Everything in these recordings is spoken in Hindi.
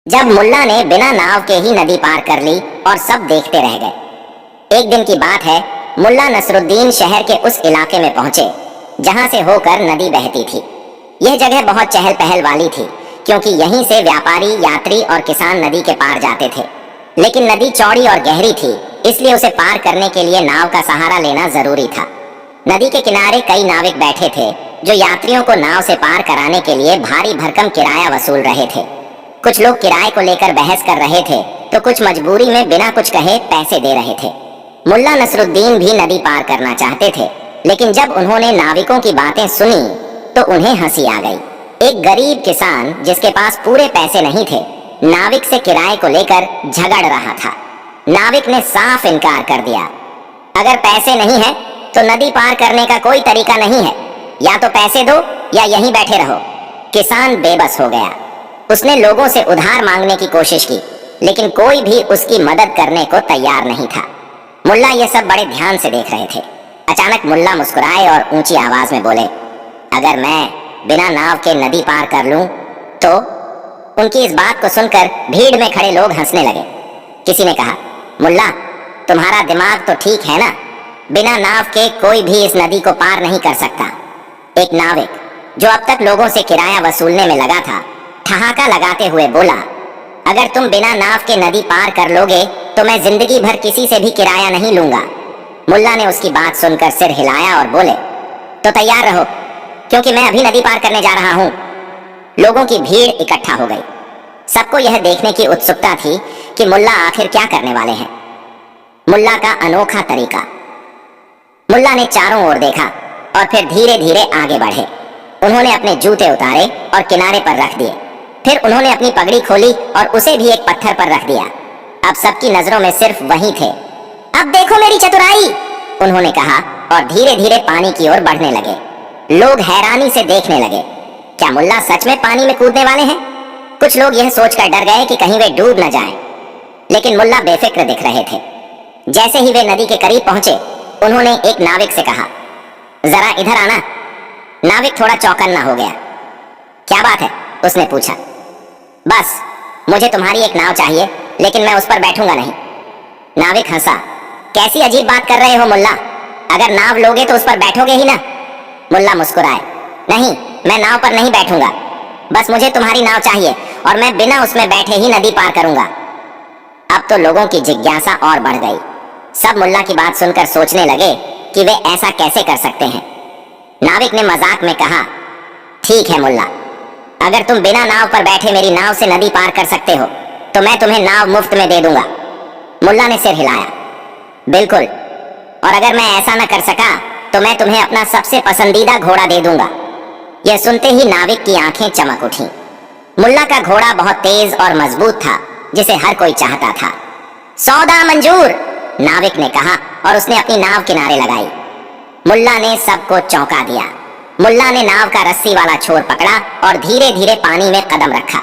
जब मुल्ला ने बिना नाव के ही नदी पार कर ली और सब देखते रह गए। एक दिन की बात है, मुल्ला नसरुद्दीन शहर के उस इलाके में पहुंचे जहां से होकर नदी बहती थी। यह जगह बहुत चहल पहल वाली थी क्योंकि यहीं से व्यापारी, यात्री और किसान नदी के पार जाते थे। लेकिन नदी चौड़ी और गहरी थी, इसलिए उसे पार करने के लिए नाव का सहारा लेना जरूरी था। नदी के किनारे कई नाविक बैठे थे जो यात्रियों को नाव से पार कराने के लिए भारी भरकम किराया वसूल रहे थे। कुछ लोग किराए को लेकर बहस कर रहे थे तो कुछ मजबूरी में बिना कुछ कहे पैसे दे रहे थे। मुल्ला नसरुद्दीन भी नदी पार करना चाहते थे, लेकिन जब उन्होंने नाविकों की बातें सुनी तो उन्हें हंसी आ गई। एक गरीब किसान जिसके पास पूरे पैसे नहीं थे, नाविक से किराए को लेकर झगड़ रहा था। नाविक ने साफ इनकार कर दिया। अगर पैसे नहीं है तो नदी पार करने का कोई तरीका नहीं है, या तो पैसे दो या यहीं बैठे रहो। किसान बेबस हो गया। उसने लोगों से उधार मांगने की कोशिश की, लेकिन कोई भी उसकी मदद करने को तैयार नहीं था। मुल्ला ये सब बड़े ध्यान से देख रहे थे। अचानक मुल्ला मुस्कुराए और ऊंची आवाज में बोले, अगर मैं बिना नाव के नदी पार कर लूं तो? उनकी इस बात को सुनकर भीड़ में खड़े लोग हंसने लगे। किसी ने कहा, मुल्ला तुम्हारा दिमाग तो ठीक है ना, बिना नाव के कोई भी इस नदी को पार नहीं कर सकता। एक नाविक जो अब तक लोगों से किराया वसूलने में लगा था, ठहाका लगाते हुए बोला, अगर तुम बिना नाव के नदी पार कर लोगे तो मैं जिंदगी भर किसी से भी किराया नहीं लूंगा। मुल्ला ने उसकी बात सुनकर सिर हिलाया और बोले, तो तैयार रहो क्योंकि मैं अभी नदी पार करने जा रहा हूं। लोगों की भीड़ इकट्ठा हो गई। सबको यह देखने की उत्सुकता थी कि मुल्ला आखिर क्या करने वाले हैं। मुल्ला का अनोखा तरीका। मुल्ला ने चारों ओर देखा और फिर धीरे धीरे आगे बढ़े। उन्होंने अपने जूते उतारे और किनारे पर रख दिए। फिर उन्होंने अपनी पगड़ी खोली और उसे भी एक पत्थर पर रख दिया। अब सबकी नजरों में सिर्फ वही थे। अब देखो मेरी चतुराई, उन्होंने कहा और धीरे धीरे पानी की ओर बढ़ने लगे। लोग हैरानी से देखने लगे। क्या मुल्ला सच में पानी में कूदने वाले हैं? कुछ लोग यह सोचकर डर गए कि कहीं वे डूब न जाएं। लेकिन मुल्ला बेफिक्र दिख रहे थे। जैसे ही वे नदी के करीब पहुंचे, उन्होंने एक नाविक से कहा, जरा इधर आना। नाविक थोड़ा चौकन्ना हो गया। क्या बात है? उसने पूछा। बस मुझे तुम्हारी एक नाव चाहिए, लेकिन मैं उस पर बैठूंगा नहीं। नाविक हंसा। कैसी अजीब बात कर रहे हो मुल्ला, अगर नाव लोगे तो उस पर बैठोगे ही ना। मुल्ला मुस्कुराए। नहीं, मैं नाव पर नहीं बैठूंगा, बस मुझे तुम्हारी नाव चाहिए और मैं बिना उसमें बैठे ही नदी पार करूंगा। अब तो लोगों की जिज्ञासा और बढ़ गई। सब मुल्ला की बात सुनकर सोचने लगे कि वे ऐसा कैसे कर सकते हैं। नाविक ने मजाक में कहा, ठीक है मुल्ला, अगर तुम बिना नाव पर बैठे मेरी नाव से नदी पार कर सकते हो तो मैं तुम्हें नाव मुफ्त में दे दूंगा। मुल्ला ने सिर हिलाया। बिल्कुल, और अगर मैं ऐसा न कर सका तो मैं तुम्हें अपना सबसे पसंदीदा घोड़ा दे दूंगा। यह सुनते ही नाविक की आंखें चमक उठीं। मुल्ला का घोड़ा बहुत तेज और मजबूत था, जिसे हर कोई चाहता था। सौदा मंजूर, नाविक ने कहा और उसने अपनी नाव किनारे लगाई। मुल्ला ने सबको चौंका दिया। मुल्ला ने नाव का रस्सी वाला छोर पकड़ा और धीरे धीरे पानी में कदम रखा।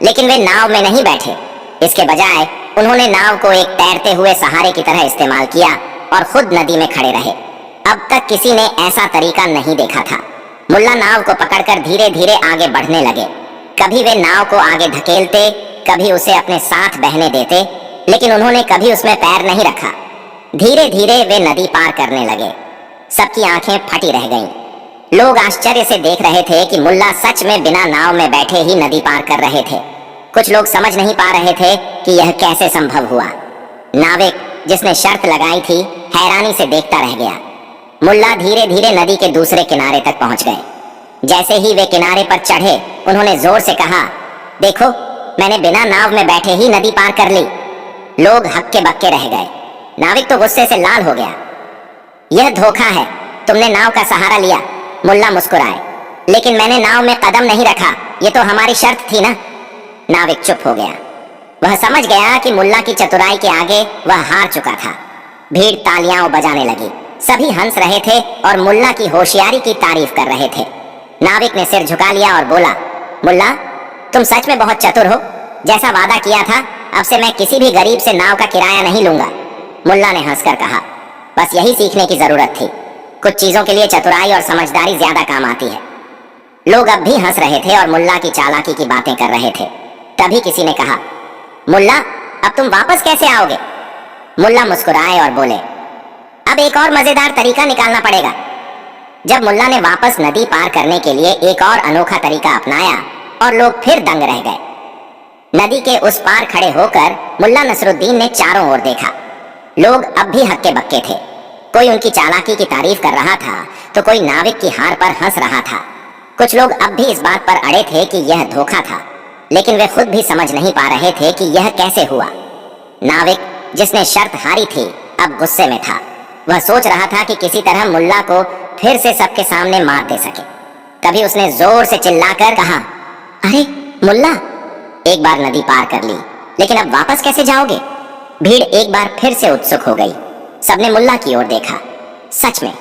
लेकिन वे नाव में नहीं बैठे। इसके बजाय उन्होंने नाव को एक तैरते हुए सहारे की तरह इस्तेमाल किया और खुद नदी में खड़े रहे। अब तक किसी ने ऐसा तरीका नहीं देखा था। मुल्ला नाव को पकड़कर धीरे धीरे आगे बढ़ने लगे। कभी वे नाव को आगे धकेलते, कभी उसे अपने साथ बहने देते, लेकिन उन्होंने कभी उसमें पैर नहीं रखा। धीरे धीरे वे नदी पार करने लगे। सबकी आंखें फटी रह गईं। लोग आश्चर्य से देख रहे थे कि मुल्ला सच में बिना नाव में बैठे ही नदी पार कर रहे थे। कुछ लोग समझ नहीं पा रहे थे कि यह कैसे संभव हुआ। नाविक जिसने शर्त लगाई थी, हैरानी से देखता रह गया। मुल्ला धीरे धीरे नदी के दूसरे किनारे तक पहुंच गए। जैसे ही वे किनारे पर चढ़े, उन्होंने जोर से कहा, देखो, मैंने बिना नाव में बैठे ही नदी पार कर ली। लोग हक्के बक्के रह गए। नाविक तो गुस्से से लाल हो गया। यह धोखा है, तुमने नाव का सहारा लिया। मुल्ला मुस्कुराए। लेकिन मैंने नाव में कदम नहीं रखा, ये तो हमारी शर्त थी ना। नाविक चुप हो गया। वह समझ गया कि मुल्ला की चतुराई के आगे वह हार चुका था। भीड़ तालियां बजाने लगी। सभी हंस रहे थे और मुल्ला की होशियारी की तारीफ कर रहे थे। नाविक ने सिर झुका लिया और बोला, मुल्ला, तुम सच में बहुत चतुर हो। जैसा वादा किया था, अब से मैं किसी भी गरीब से नाव का किराया नहीं लूंगा। मुल्ला ने हंसकर कहा, बस यही सीखने की जरूरत थी। कुछ चीजों के लिए चतुराई और समझदारी ज्यादा काम आती है। लोग अब भी हंस रहे थे और मुल्ला की चालाकी की बातें कर रहे थे। तभी किसी ने कहा, मुल्ला अब तुम वापस कैसे आओगे? मुल्ला मुस्कुराए और बोले, अब एक और मजेदार तरीका निकालना पड़ेगा। जब मुल्ला ने वापस नदी पार करने के लिए एक और अनोखा तरीका अपनाया और लोग फिर दंग रह गए। नदी के उस पार खड़े होकर मुल्ला नसरुद्दीन ने चारों ओर देखा। लोग अब भी हक्के बक्के थे। कोई उनकी चालाकी की तारीफ कर रहा था तो कोई नाविक की हार पर हंस रहा था। कुछ लोग अब भी इस बात पर अड़े थे कि यह धोखा था, लेकिन वे खुद भी समझ नहीं पा रहे थे कि यह कैसे हुआ। नाविक जिसने शर्त हारी थी अब गुस्से में था। वह सोच रहा था कि किसी तरह मुल्ला को फिर से सबके सामने मार दे सके। तभी उसने जोर से चिल्लाकर कहा, अरे मुल्ला, एक बार नदी पार कर ली, लेकिन अब वापस कैसे जाओगे? भीड़ एक बार फिर से उत्सुक हो गई। सबने मुल्ला की ओर देखा। सच में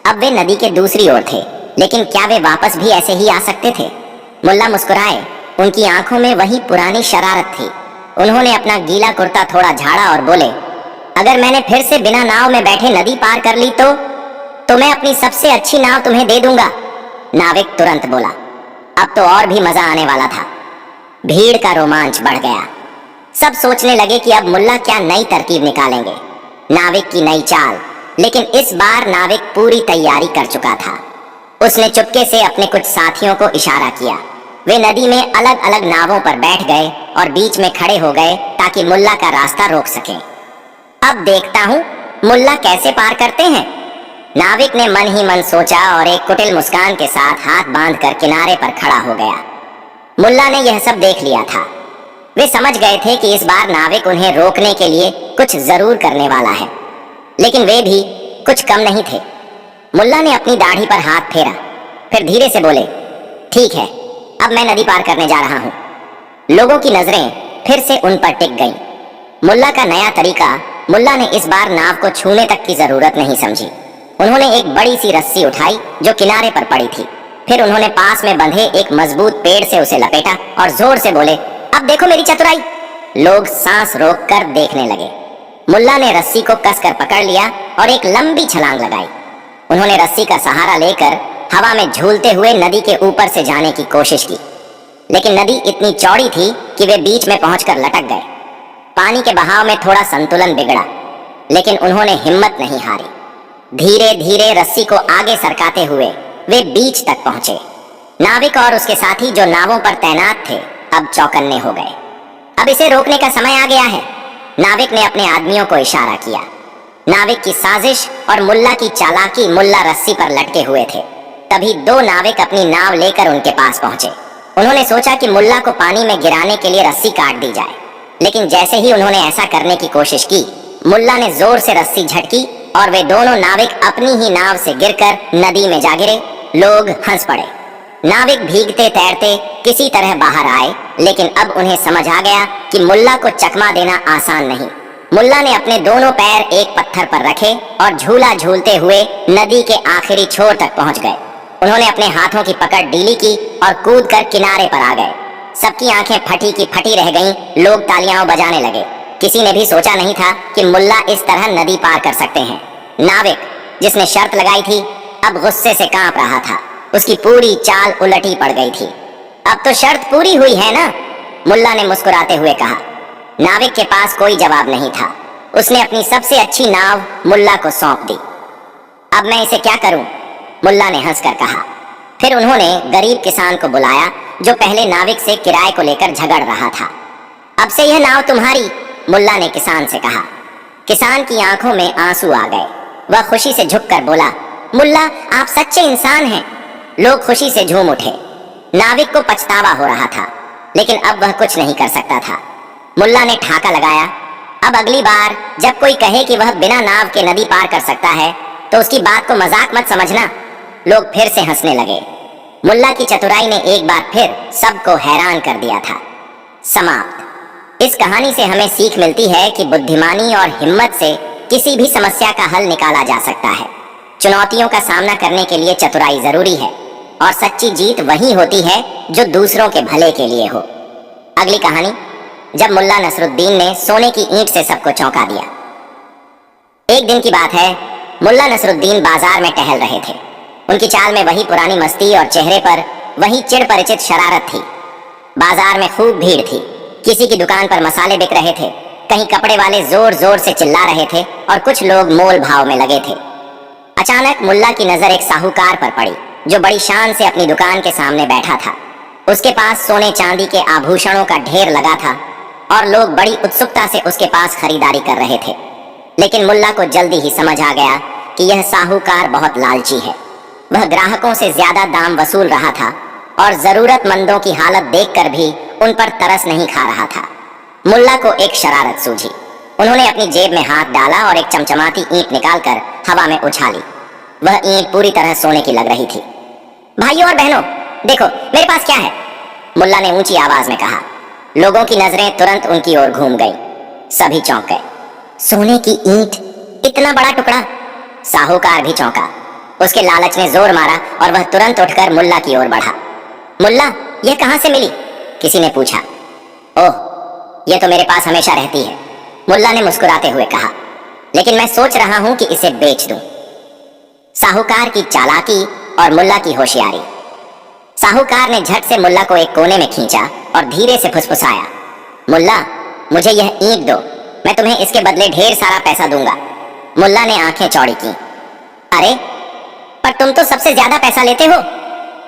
अब वे नदी के दूसरी ओर थे, लेकिन क्या वे वापस भी ऐसे ही आ सकते थे? मुल्ला मुस्कुराए। उनकी आंखों में वही पुरानी शरारत थी। उन्होंने अपना गीला कुर्ता थोड़ा झाड़ा और बोले, अगर मैंने फिर से बिना नाव में बैठे नदी पार कर ली तो मैं अपनी सबसे अच्छी नाव तुम्हें दे दूंगा। नाविक तुरंत बोला। अब तो और भी मजा आने वाला था। भीड़ का रोमांच बढ़ गया। सब सोचने लगे कि अब मुल्ला क्या नई तरकीब निकालेंगे, नाविक की नई चाल। लेकिन इस बार नाविक पूरी तैयारी कर चुका था। उसने चुपके से अपने कुछ साथियों को इशारा किया। वे नदी में अलग अलग नावों पर बैठ गए और बीच में खड़े हो गए ताकि मुल्ला का रास्ता रोक सकें। अब देखता हूं मुल्ला कैसे पार करते हैं, नाविक ने मन ही मन सोचा और एक कुटिल मुस्कान के साथ हाथ बांधकर किनारे पर खड़ा हो गया। मुल्ला ने यह सब देख लिया था। वे समझ गए थे कि इस बार नाविक उन्हें रोकने के लिए कुछ जरूर करने वाला है, लेकिन वे भी कुछ कम नहीं थे। मुल्ला ने अपनी दाढ़ी पर हाथ फेरा, फिर धीरे से बोले, ठीक है, अब मैं नदी पार करने जा रहा हूं। लोगों की नजरें फिर से उन पर टिक गईं। मुल्ला का नया तरीका। मुल्ला ने इस बार नाव को छूने तक की जरूरत नहीं समझी। उन्होंने एक बड़ी सी रस्सी उठाई जो किनारे पर पड़ी थी। फिर उन्होंने पास में बंधे एक मजबूत पेड़ से उसे लपेटा और जोर से बोले, अब देखो मेरी चतुराई। लोग सांस रोककर देखने लगे। मुल्ला ने रस्सी को कसकर पकड़ लिया और एक लंबी छलांग लगाई। उन्होंने रस्सी का सहारा लेकर हवा में झूलते हुए नदी के ऊपर से जाने की कोशिश की, लेकिन नदी इतनी चौड़ी थी कि वे बीच में पहुंचकर लटक गए। पानी के बहाव में थोड़ा संतुलन बिगड़ा, लेकिन उन्होंने हिम्मत नहीं हारी। धीरे धीरे रस्सी को आगे सरकाते हुए वे बीच तक पहुंचे। नाविक और उसके साथी जो नावों पर तैनात थे अब चौकन्ने हो गए। अब इसे रोकने का समय आ गया है। नाविक ने अपने आदमियों को इशारा किया। नाविक की साजिश और मुल्ला की चालाकी। मुल्ला रस्सी पर लटके हुए थे। तभी दो नाविक अपनी नाव लेकर उनके पास पहुंचे। उन्होंने सोचा कि मुल्ला को पानी में गिराने के लिए रस्सी काट दी जाए, लेकिन जैसे ही उन्होंने ऐसा करने की कोशिश की, मुल्ला ने जोर से रस्सी झटकी और वे दोनों नाविक अपनी ही नाव से गिरकर नदी में जा गिरे। लोग हंस पड़े। नाविक भीगते तैरते किसी तरह बाहर आए, लेकिन अब उन्हें समझ आ गया कि मुल्ला को चकमा देना आसान नहीं। मुल्ला ने अपने दोनों पैर एक पत्थर पर रखे और झूला झूलते हुए नदी के आखिरी छोर तक पहुंच गए। उन्होंने अपने हाथों की पकड़ ढीली की और कूदकर किनारे पर आ गए। सबकी आंखें फटी की फटी रह गईं। लोग तालियां बजाने लगे। किसी ने भी सोचा नहीं था कि मुल्ला इस तरह नदी पार कर सकते हैं। नाविक जिसने शर्त लगाई थी अब गुस्से से कांप रहा था। उसकी पूरी चाल उलटी पड़ गई थी। अब तो शर्त पूरी हुई है ना, मुल्ला ने मुस्कुराते हुए कहा। नाविक के पास कोई जवाब नहीं था। उसने अपनी सबसे अच्छी नाव मुल्ला को सौंप दी। अब मैं इसे क्या करूं, मुल्ला ने हंसकर कहा। फिर उन्होंने गरीब किसान को बुलाया जो पहले नाविक से किराए को लेकर झगड़ रहा था। अब से यह नाव तुम्हारी, मुल्ला ने किसान से कहा। किसान की आंखों में आंसू आ गए। वह खुशी से झुककर बोला, मुल्ला आप सच्चे इंसान हैं। लोग खुशी से झूम उठे। नाविक को पछतावा हो रहा था, लेकिन अब वह कुछ नहीं कर सकता था। मुल्ला ने ठाका लगाया, अब अगली बार जब कोई कहे कि वह बिना नाव के नदी पार कर सकता है तो उसकी बात को मजाक मत समझना। लोग फिर से हंसने लगे। मुल्ला की चतुराई ने एक बार फिर सबको हैरान कर दिया था। समाप्त। इस कहानी से हमें सीख मिलती है कि बुद्धिमानी और हिम्मत से किसी भी समस्या का हल निकाला जा सकता है। चुनौतियों का सामना करने के लिए चतुराई जरूरी है और सच्ची जीत वही होती है जो दूसरों के भले के लिए हो। अगली कहानी, जब मुल्ला नसरुद्दीन ने सोने की ईंट से सबको चौंका दिया। एक दिन की बात है, मुल्ला नसरुद्दीन बाजार में टहल रहे थे। उनकी चाल में वही पुरानी मस्ती और चेहरे पर वही चिड़ परिचित शरारत थी। बाजार में खूब भीड़ थी। किसी की दुकान पर मसाले बिक रहे थे, कहीं कपड़े वाले जोर जोर से चिल्ला रहे थे और कुछ लोग मोल भाव में लगे थे। अचानक मुल्ला की नजर एक साहूकार पर पड़ी जो बड़ी शान से अपनी दुकान के सामने बैठा था। उसके पास सोने चांदी के आभूषणों का ढेर लगा था और लोग बड़ी उत्सुकता से उसके पास खरीदारी कर रहे थे। लेकिन मुल्ला को जल्दी ही समझ आ गया कि यह साहूकार बहुत लालची है। वह ग्राहकों से ज्यादा दाम वसूल रहा था और जरूरतमंदों की हालत देखकर भी उन पर तरस नहीं खा रहा था। मुल्ला को एक शरारत सूझी। उन्होंने अपनी जेब में हाथ डाला और एक चमचमाती ईंट निकालकर हवा में उछाली। वह ईंट पूरी तरह सोने की लग रही थी। भाइयों और बहनों, देखो मेरे पास क्या है, मुल्ला ने ऊंची आवाज में कहा। लोगों की नजरें तुरंत उनकी ओर घूम गईं। सभी चौंक गए। सोने की ईंट, इतना बड़ा टुकड़ा। साहूकार भी चौंका। उसके लालच ने जोर मारा और वह तुरंत उठकर मुल्ला की ओर बढ़ा। मुल्ला, यह कहां से मिली? किसी ने पूछा। ओह, यह तो मेरे पास हमेशा रहती है, मुल्ला ने मुस्कुराते हुए कहा, लेकिन मैं सोच रहा हूं कि इसे बेच दूं। साहूकार की चालाकी और मुल्ला की होशियारी। साहूकार ने झट से मुल्ला को एक कोने में खींचा और धीरे से फुसफुसाया, मुल्ला, मुझे यह ईंट दो, मैं तुम्हें इसके बदले ढेर सारा पैसा दूंगा। मुल्ला ने आंखें चौड़ी की। अरे, पर तुम तो सबसे ज्यादा पैसा लेते हो,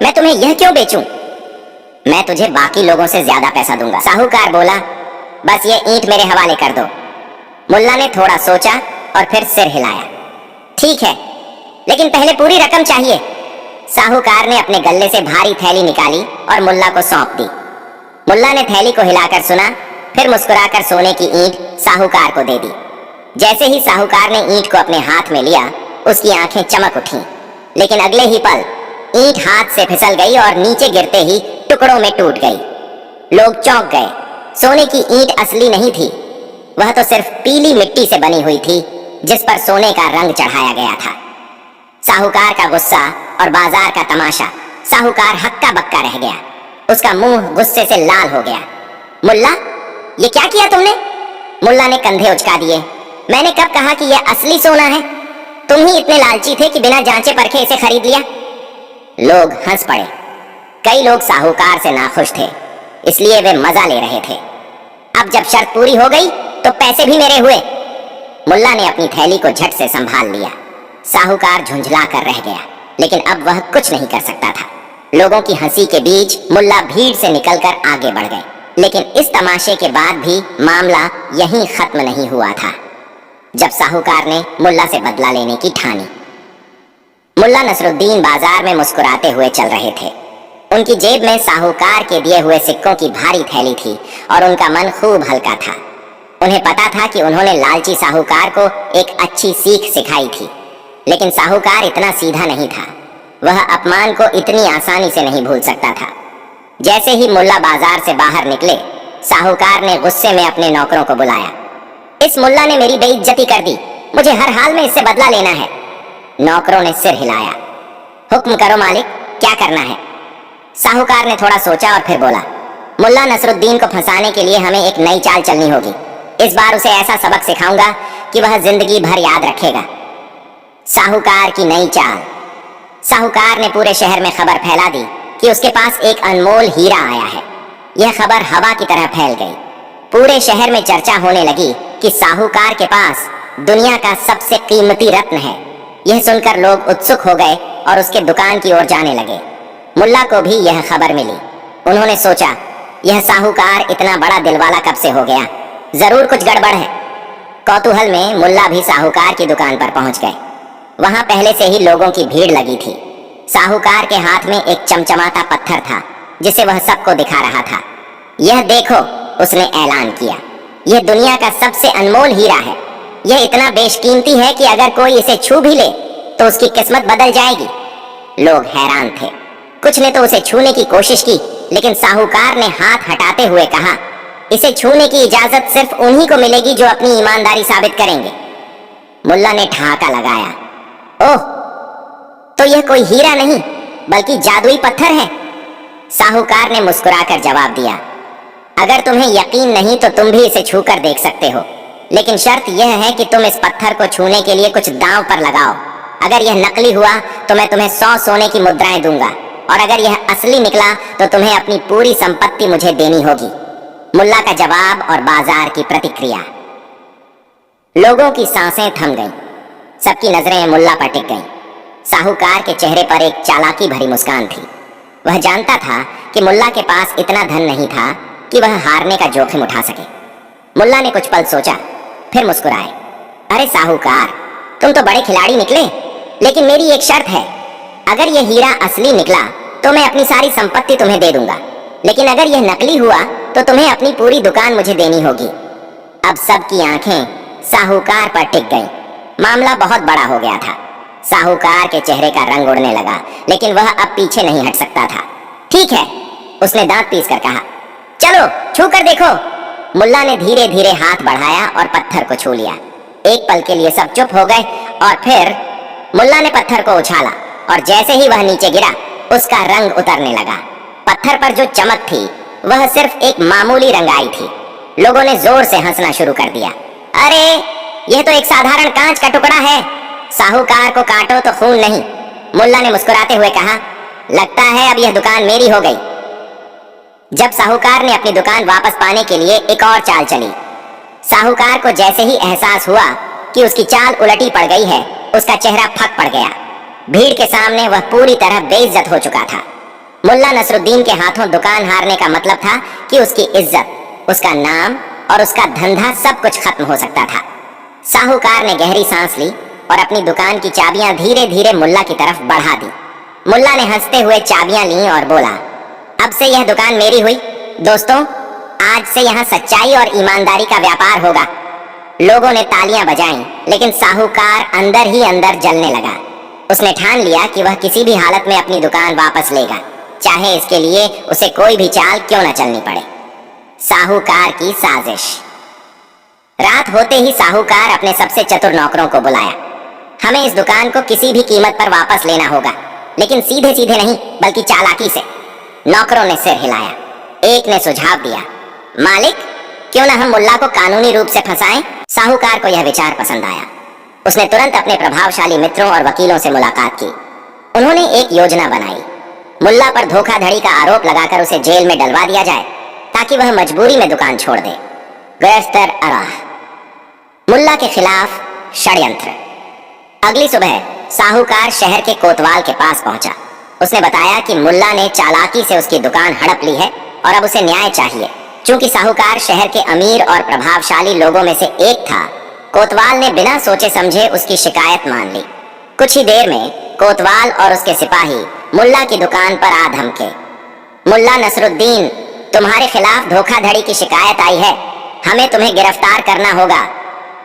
मैं तुम्हें यह क्यों बेचूं? मैं तुझे बाकी लोगों से ज्यादा पैसा दूंगा। साहूकार बोला, बस ये ईंट मेरे हवाले कर दो। मुल्ला ने थोड़ा सोचा और फिर सिर हिलाया। ठीक है, लेकिन पहले पूरी रकम चाहिए। साहूकार ने अपने गल्ले से भारी थैली निकाली और मुल्ला को सौंप दी। मुल्ला ने थैली को हिलाकर सुना, फिर मुस्कुराकर सोने की ईंट साहूकार को दे दी। जैसे ही साहूकार ने ईंट को अपने हाथ में लिया, उसकी आंखें चमक उठीं। लेकिन अगले ही पल ईंट हाथ से फिसल गई और नीचे गिरते ही टुकड़ों में टूट गई। लोग चौंक गए। सोने की ईंट असली नहीं थी, वह तो सिर्फ पीली मिट्टी से बनी हुई थी जिस पर सोने का रंग चढ़ाया गया था। साहूकार का गुस्सा और बाजार का तमाशा। साहूकार हक्का बक्का रह गया। उसका मुंह गुस्से से लाल हो गया। मुल्ला, ये क्या किया तुमने? मुल्ला ने कंधे उचका दिए। मैंने कब कहा कि यह असली सोना है? तुम ही इतने लालची थे कि बिना जांचे परखे इसे खरीद लिया। लोग हंस पड़े। कई लोग साहूकार से नाखुश थे, इसलिए वे मजा ले रहे थे। अब जब शर्त पूरी हो गई तो पैसे भी मेरे हुए। मुल्ला ने अपनी थैली को झट से संभाल लिया। साहूकार झुंझला कर रह गया, लेकिन अब वह कुछ नहीं कर सकता था। लोगों की हंसी के बीच मुल्ला भीड़ से निकलकर आगे बढ़ गए। लेकिन इस तमाशे के बाद भी मामला यहीं खत्म नहीं हुआ था। जब साहूकार ने मुल्ला से बदला लेने की ठानी। मुल्ला नसरुद्दीन बाजार में मुस्कुराते हुए चल रहे थे। उनकी जेब में साहूकार के दिए हुए सिक्कों की भारी थैली थी और उनका मन खूब हल्का था। उन्हें पता था कि उन्होंने लालची साहूकार को एक अच्छी सीख सिखाई थी, लेकिन साहूकार इतना सीधा नहीं था। वह अपमान को इतनी आसानी से नहीं भूल सकता था। जैसे ही मुल्ला बाजार से बाहर निकले, साहूकार ने गुस्से में अपने नौकरों को बुलाया। इस मुल्ला ने मेरी बेइज्जती कर दी, मुझे हर हाल में इससे बदला लेना है। नौकरों ने सिर हिलाया। हुक्म करो मालिक, क्या करना है? साहूकार ने थोड़ा सोचा और फिर बोला, मुल्ला नसरुद्दीन को फंसाने के लिए हमें एक नई चाल चलनी होगी। इस बार उसे ऐसा सबक सिखाऊंगा कि वह जिंदगी भर याद रखेगा। साहूकार की नई चाल। साहूकार ने पूरे शहर में खबर फैला दी कि उसके पास एक अनमोल हीरा आया है। यह खबर हवा की तरह फैल गई। पूरे शहर में चर्चा होने लगी कि साहूकार के पास दुनिया का सबसे कीमती रत्न है। यह सुनकर लोग उत्सुक हो गए और उसके दुकान की ओर जाने लगे। मुल्ला को भी यह खबर मिली। उन्होंने सोचा, यह साहूकार इतना बड़ा दिलवाला कब से हो गया, जरूर कुछ गड़बड़ है। कौतूहल में मुल्ला भी साहूकार की दुकान पर पहुंच गए। वहां पहले से ही लोगों की भीड़ लगी थी। साहूकार के हाथ में एक चमचमाता पत्थर था जिसे वह सबको दिखा रहा था। यह देखो, उसने ऐलान किया, यह दुनिया का सबसे अनमोल हीरा है। यह इतना बेशकीमती है कि अगर कोई इसे छू भी ले तो उसकी किस्मत बदल जाएगी। लोग हैरान थे। कुछ ने तो उसे छूने की कोशिश की, लेकिन साहूकार ने हाथ हटाते हुए कहा, इसे छूने की इजाजत सिर्फ उन्हीं को मिलेगी जो अपनी ईमानदारी साबित करेंगे। मुल्ला ने ठहाका लगाया, ओह, तो यह कोई हीरा नहीं बल्कि जादुई पत्थर है। साहूकार ने मुस्कुराकर जवाब दिया, अगर तुम्हें यकीन नहीं तो तुम भी इसे छूकर देख सकते हो, लेकिन शर्त यह है कि तुम इस पत्थर को छूने के लिए कुछ दांव पर लगाओ। अगर यह नकली हुआ तो मैं तुम्हें 100 सोने की मुद्राएं दूंगा, और अगर यह असली निकला तो तुम्हें अपनी पूरी संपत्ति मुझे देनी होगी। मुल्ला का जवाब और बाजार की प्रतिक्रिया। लोगों की सांसें थम गईं। सबकी नजरें मुल्ला पर टिक गईं। साहूकार के चेहरे पर एक चालाकी भरी मुस्कान थी। वह जानता था कि मुल्ला के पास इतना धन नहीं था कि वह हारने का जोखिम उठा सके। मुल्ला ने कुछ पल सोचा, फिर मुस्कुराए। अरे साहूकार, तुम तो बड़े खिलाड़ी निकले, लेकिन मेरी एक शर्त है। अगर यह हीरा असली निकला तो मैं अपनी सारी संपत्ति तुम्हें दे दूंगा, लेकिन अगर यह नकली हुआ तो तुम्हें अपनी पूरी दुकान मुझे देनी होगी। अब सबकी आंखें साहूकार पर टिक गईं। मामला बहुत बड़ा हो गया था। साहूकार के चेहरे का रंग उड़ने लगा, लेकिन वह अब पीछे नहीं हट सकता था। ठीक है, उसने दांत पीस कर कहा। चलो छू कर देखो। मुल्ला ने धीरे धीरे हाथ बढ़ाया और पत्थर को छू लिया। एक पल के लिए सब चुप हो गए और फिर मुल्ला ने पत्थर को उछाला और जैसे ही वह नीचे गिरा उसका रंग उतरने लगा। पत्थर पर जो चमक थी वह सिर्फ एक मामूली रंगाई थी। लोगों ने जोर से हंसना शुरू कर दिया। अरे यह तो एक साधारण कांच का टुकड़ा है। साहूकार को काटो तो खून नहीं। मुल्ला ने मुस्कुराते हुए कहा, लगता है अब यह दुकान मेरी हो गई। जब साहूकार ने अपनी दुकान वापस पाने के लिए एक और चाल चली, साहूकार को जैसे ही एहसास हुआ कि उसकी चाल उलटी पड़ गई है, उसका चेहरा फक पड़ गया। भीड़ के सामने वह पूरी तरह बेइज्जत हो चुका था। मुल्ला नसरुद्दीन के हाथों दुकान हारने का मतलब था कि उसकी इज्जत, उसका नाम और उसका धंधा सब कुछ खत्म हो सकता था। साहूकार ने गहरी सांस ली और अपनी दुकान की चाबियां धीरे धीरे मुल्ला की तरफ बढ़ा दी। मुल्ला ने हंसते हुए चाबियां लीं और बोला, अब से यह दुकान मेरी हुई। दोस्तों, आज से यहाँ सच्चाई और ईमानदारी का व्यापार होगा। लोगों ने तालियां बजाईं, लेकिन साहूकार अंदर ही अंदर जलने लगा। उसने ठान लिया कि वह किसी भी हालत में अपनी दुकान वापस लेगा, चाहे इसके लिए उसे कोई भी चाल क्यों न चलनी पड़े। साहूकार की साजिश। रात होते ही साहूकार अपने सबसे चतुर नौकरों को बुलाया। हमें इस दुकान को किसी भी कीमत पर वापस लेना होगा, लेकिन सीधे सीधे नहीं बल्कि चालाकी से। नौकरों ने सिर हिलाया। एक ने सुझाव दिया, मालिक, क्यों ना हम मुल्ला को कानूनी रूप से फंसाएं। साहूकार को यह विचार पसंद आया। उसने तुरंत अपने प्रभावशाली मित्रों और वकीलों से मुलाकात की। उन्होंने एक योजना बनाई। मुल्ला पर धोखाधड़ी का आरोप लगाकर उसे जेल में डलवा दिया जाए ताकि वह मजबूरी में दुकान छोड़ दे। गिरफ्तार अराह। मुल्ला के खिलाफ षड्यंत्र। अगली सुबह साहूकार शहर के कोतवाल के पास पहुंचा। उसने बताया कि मुल्ला ने चालाकी से उसकी दुकान हड़प ली है और अब उसे न्याय चाहिए। चूंकि साहूकार शहर के अमीर और प्रभावशाली लोगों में से एक था, कोतवाल ने बिना सोचे समझे उसकी शिकायत मान ली। कुछ ही देर में कोतवाल और उसके सिपाही मुल्ला की दुकान पर आ धमके। मुल्ला नसरुद्दीन, तुम्हारे खिलाफ धोखाधड़ी की शिकायत आई है, हमें तुम्हें गिरफ्तार करना होगा।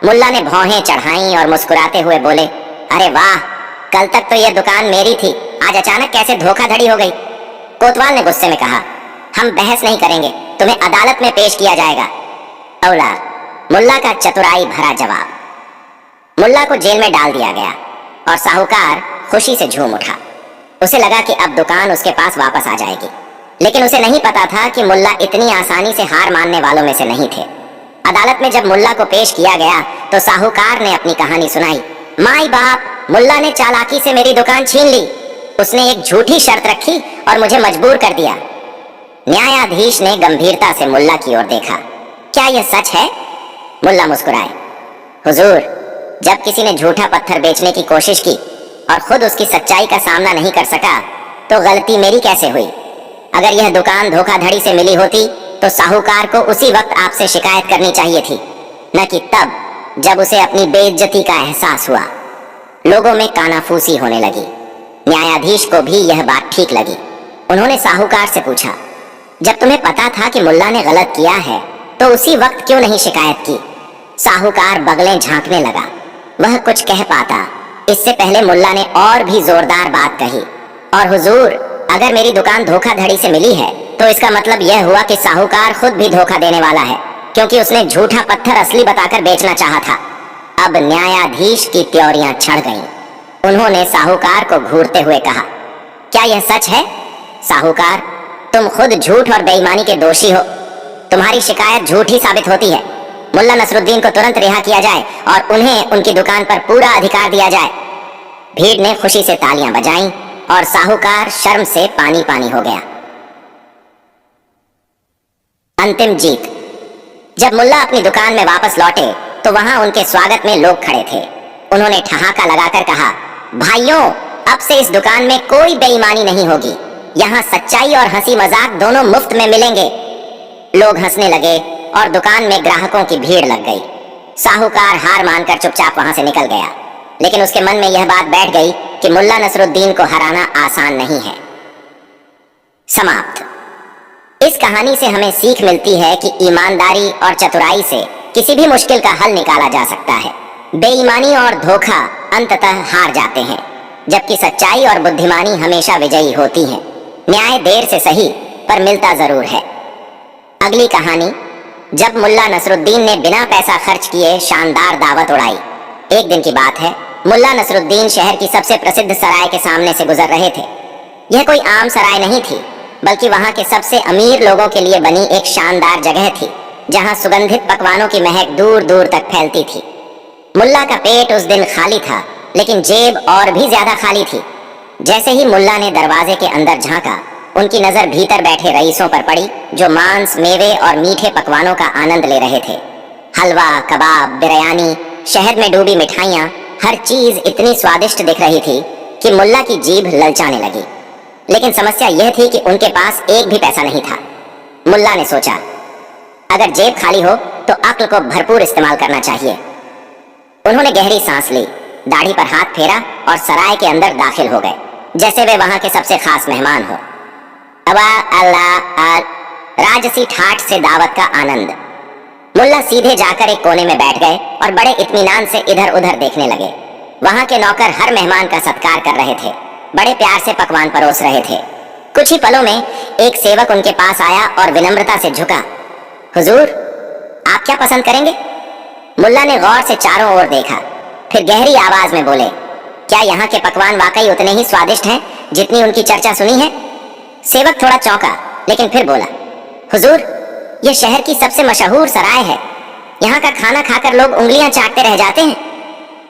मुल्ला ने भौहें चढ़ाईं और मुस्कुराते हुए बोले, अरे वाह, कल तक तो यह दुकान मेरी थी, आज अचानक कैसे धोखाधड़ी हो गई। कोतवाल ने गुस्से में कहा, हम बहस नहीं करेंगे, तुम्हें अदालत में पेश किया जाएगा। औलाद। मुल्ला का चतुराई भरा जवाब। मुल्ला को जेल में डाल दिया गया और साहूकार खुशी से झूम उठा। उसे लगा कि अब दुकान उसके पास वापस आ जाएगी, लेकिन उसे नहीं पता था कि मुल्ला इतनी आसानी से हार मानने वालों में से नहीं थे। अदालत में जब मुल्ला को पेश किया गया तो साहूकार ने अपनी कहानी सुनाई। माई बाप, मुल्ला ने चालाकी से मेरी दुकान छीन ली। उसने एक झूठी शर्त रखी और मुझे मजबूर कर दिया। न्यायाधीश ने गंभीरता से मुल्ला की ओर देखा। क्या यह सच है? मुल्ला मुस्कुराए। हुजूर, जब किसी ने झूठा पत्थर बेचने की कोशिश की और खुद उसकी सच्चाई का सामना नहीं कर सका तो गलती मेरी कैसे हुई? अगर यह दुकान धोखाधड़ी से मिली होती तो साहूकार को उसी वक्त आपसे शिकायत करनी चाहिए थी, न कि तब जब उसे अपनी बेइज्जती का एहसास हुआ। लोगों में कानाफूसी होने लगी। न्यायाधीश को भी यह बात ठीक लगी। उन्होंने साहूकार से पूछा, जब तुम्हें पता था कि मुल्ला ने गलत किया है तो उसी वक्त क्यों नहीं शिकायत की? साहूकार बगलें झांकने लगा। वह कुछ कह पाता इससे पहले मुल्ला ने और भी जोरदार बात कही, और हुजूर, अगर मेरी दुकान धोखाधड़ी से मिली है तो इसका मतलब यह हुआ कि साहूकार खुद भी धोखा देने वाला है, क्योंकि उसने झूठा पत्थर असली बताकर बेचना चाहा था। अब न्यायाधीश की त्योरियां छड़ गईं। उन्होंने साहूकार को घूरते हुए कहा, क्या यह सच है? साहूकार, तुम खुद झूठ और बेईमानी के दोषी हो। तुम्हारी शिकायत झूठी साबित होती है। मुल्ला नसरुद्दीन को तुरंत रिहा किया जाए और उन्हें उनकी दुकान पर पूरा अधिकार दिया जाए। भीड़ ने खुशी से तालियां बजाईं और साहूकार शर्म से पानी पानी हो गया। अंतिम जीत। जब मुल्ला अपनी दुकान में वापस लौटे तो वहां उनके स्वागत में लोग खड़े थे। उन्होंने ठहाका लगाकर कहा, भाइयों, अब से इस दुकान में कोई बेईमानी नहीं होगी। यहाँ सच्चाई और हंसी मजाक दोनों मुफ्त में मिलेंगे। लोग हंसने लगे और दुकान में ग्राहकों की भीड़ लग गई। साहूकार हार मानकर चुपचाप वहां से निकल गया, लेकिन उसके मन में यह बात बैठ गई कि मुल्ला नसरुद्दीन को हराना आसान नहीं है। समाप्त। इस कहानी से हमें सीख मिलती है कि ईमानदारी और चतुराई से किसी भी मुश्किल का हल निकाला जा सकता है। बेईमानी और धोखा अंततः हार जाते हैं, जबकि सच्चाई और बुद्धिमानी हमेशा विजयी होती हैं। न्याय देर से सही पर मिलता जरूर है। अगली कहानी। जब मुल्ला नसरुद्दीन ने बिना पैसा खर्च किए शानदार दावत उड़ाई। एक दिन की बात है, मुल्ला नसरुद्दीन शहर की सबसे प्रसिद्ध सराय के सामने से गुजर रहे थे। यह कोई आम सराय नहीं थी, बल्कि वहां के सबसे अमीर लोगों के लिए बनी एक शानदार जगह थी, जहां सुगंधित पकवानों की महक दूर दूर तक फैलती थी। मुल्ला का पेट उस दिन खाली था, लेकिन जेब और भी ज्यादा खाली थी। जैसे ही मुल्ला ने दरवाजे के अंदर झांका, उनकी नजर भीतर बैठे रईसों पर पड़ी, जो मांस, मेवे और मीठे पकवानों का आनंद ले रहे थे। हलवा, कबाब, बिरयानी, शहद में डूबी मिठाइयाँ, हर चीज इतनी स्वादिष्ट दिख रही थी कि मुल्ला की जीभ ललचाने लगी। लेकिन समस्या यह थी कि उनके पास एक भी पैसा नहीं था। मुल्ला ने सोचा, अगर जेब खाली हो तो अक्ल को भरपूर इस्तेमाल करना चाहिए। उन्होंने गहरी सांस ली, दाढ़ी पर हाथ फेरा और सराय के अंदर दाखिल हो गए, जैसे वे वहां के सबसे खास मेहमान हो। अबा अल्लाह, राजसी ठाठ से दावत का आनंद। मुल्ला सीधे जाकर एक कोने में बैठ गए और बड़े इत्मीनान से इधर उधर देखने लगे। वहां के नौकर हर मेहमान का सत्कार कर रहे थे, बड़े प्यार से पकवान परोस रहे थे। कुछ ही पलों में एक सेवक उनके पास आया और विनम्रता से झुका। हुजूर, आप क्या पसंद करेंगे? मुल्ला ने गौर से चारों ओर देखा, फिर गहरी आवाज में बोले, क्या यहाँ के पकवान वाकई उतने ही स्वादिष्ट हैं जितनी उनकी चर्चा सुनी है? सेवक थोड़ा चौंका, लेकिन फिर बोला, हुजूर, यह शहर की सबसे मशहूर सराय है। यहाँ का खाना खाकर लोग उंगलियां चाटते रह जाते हैं।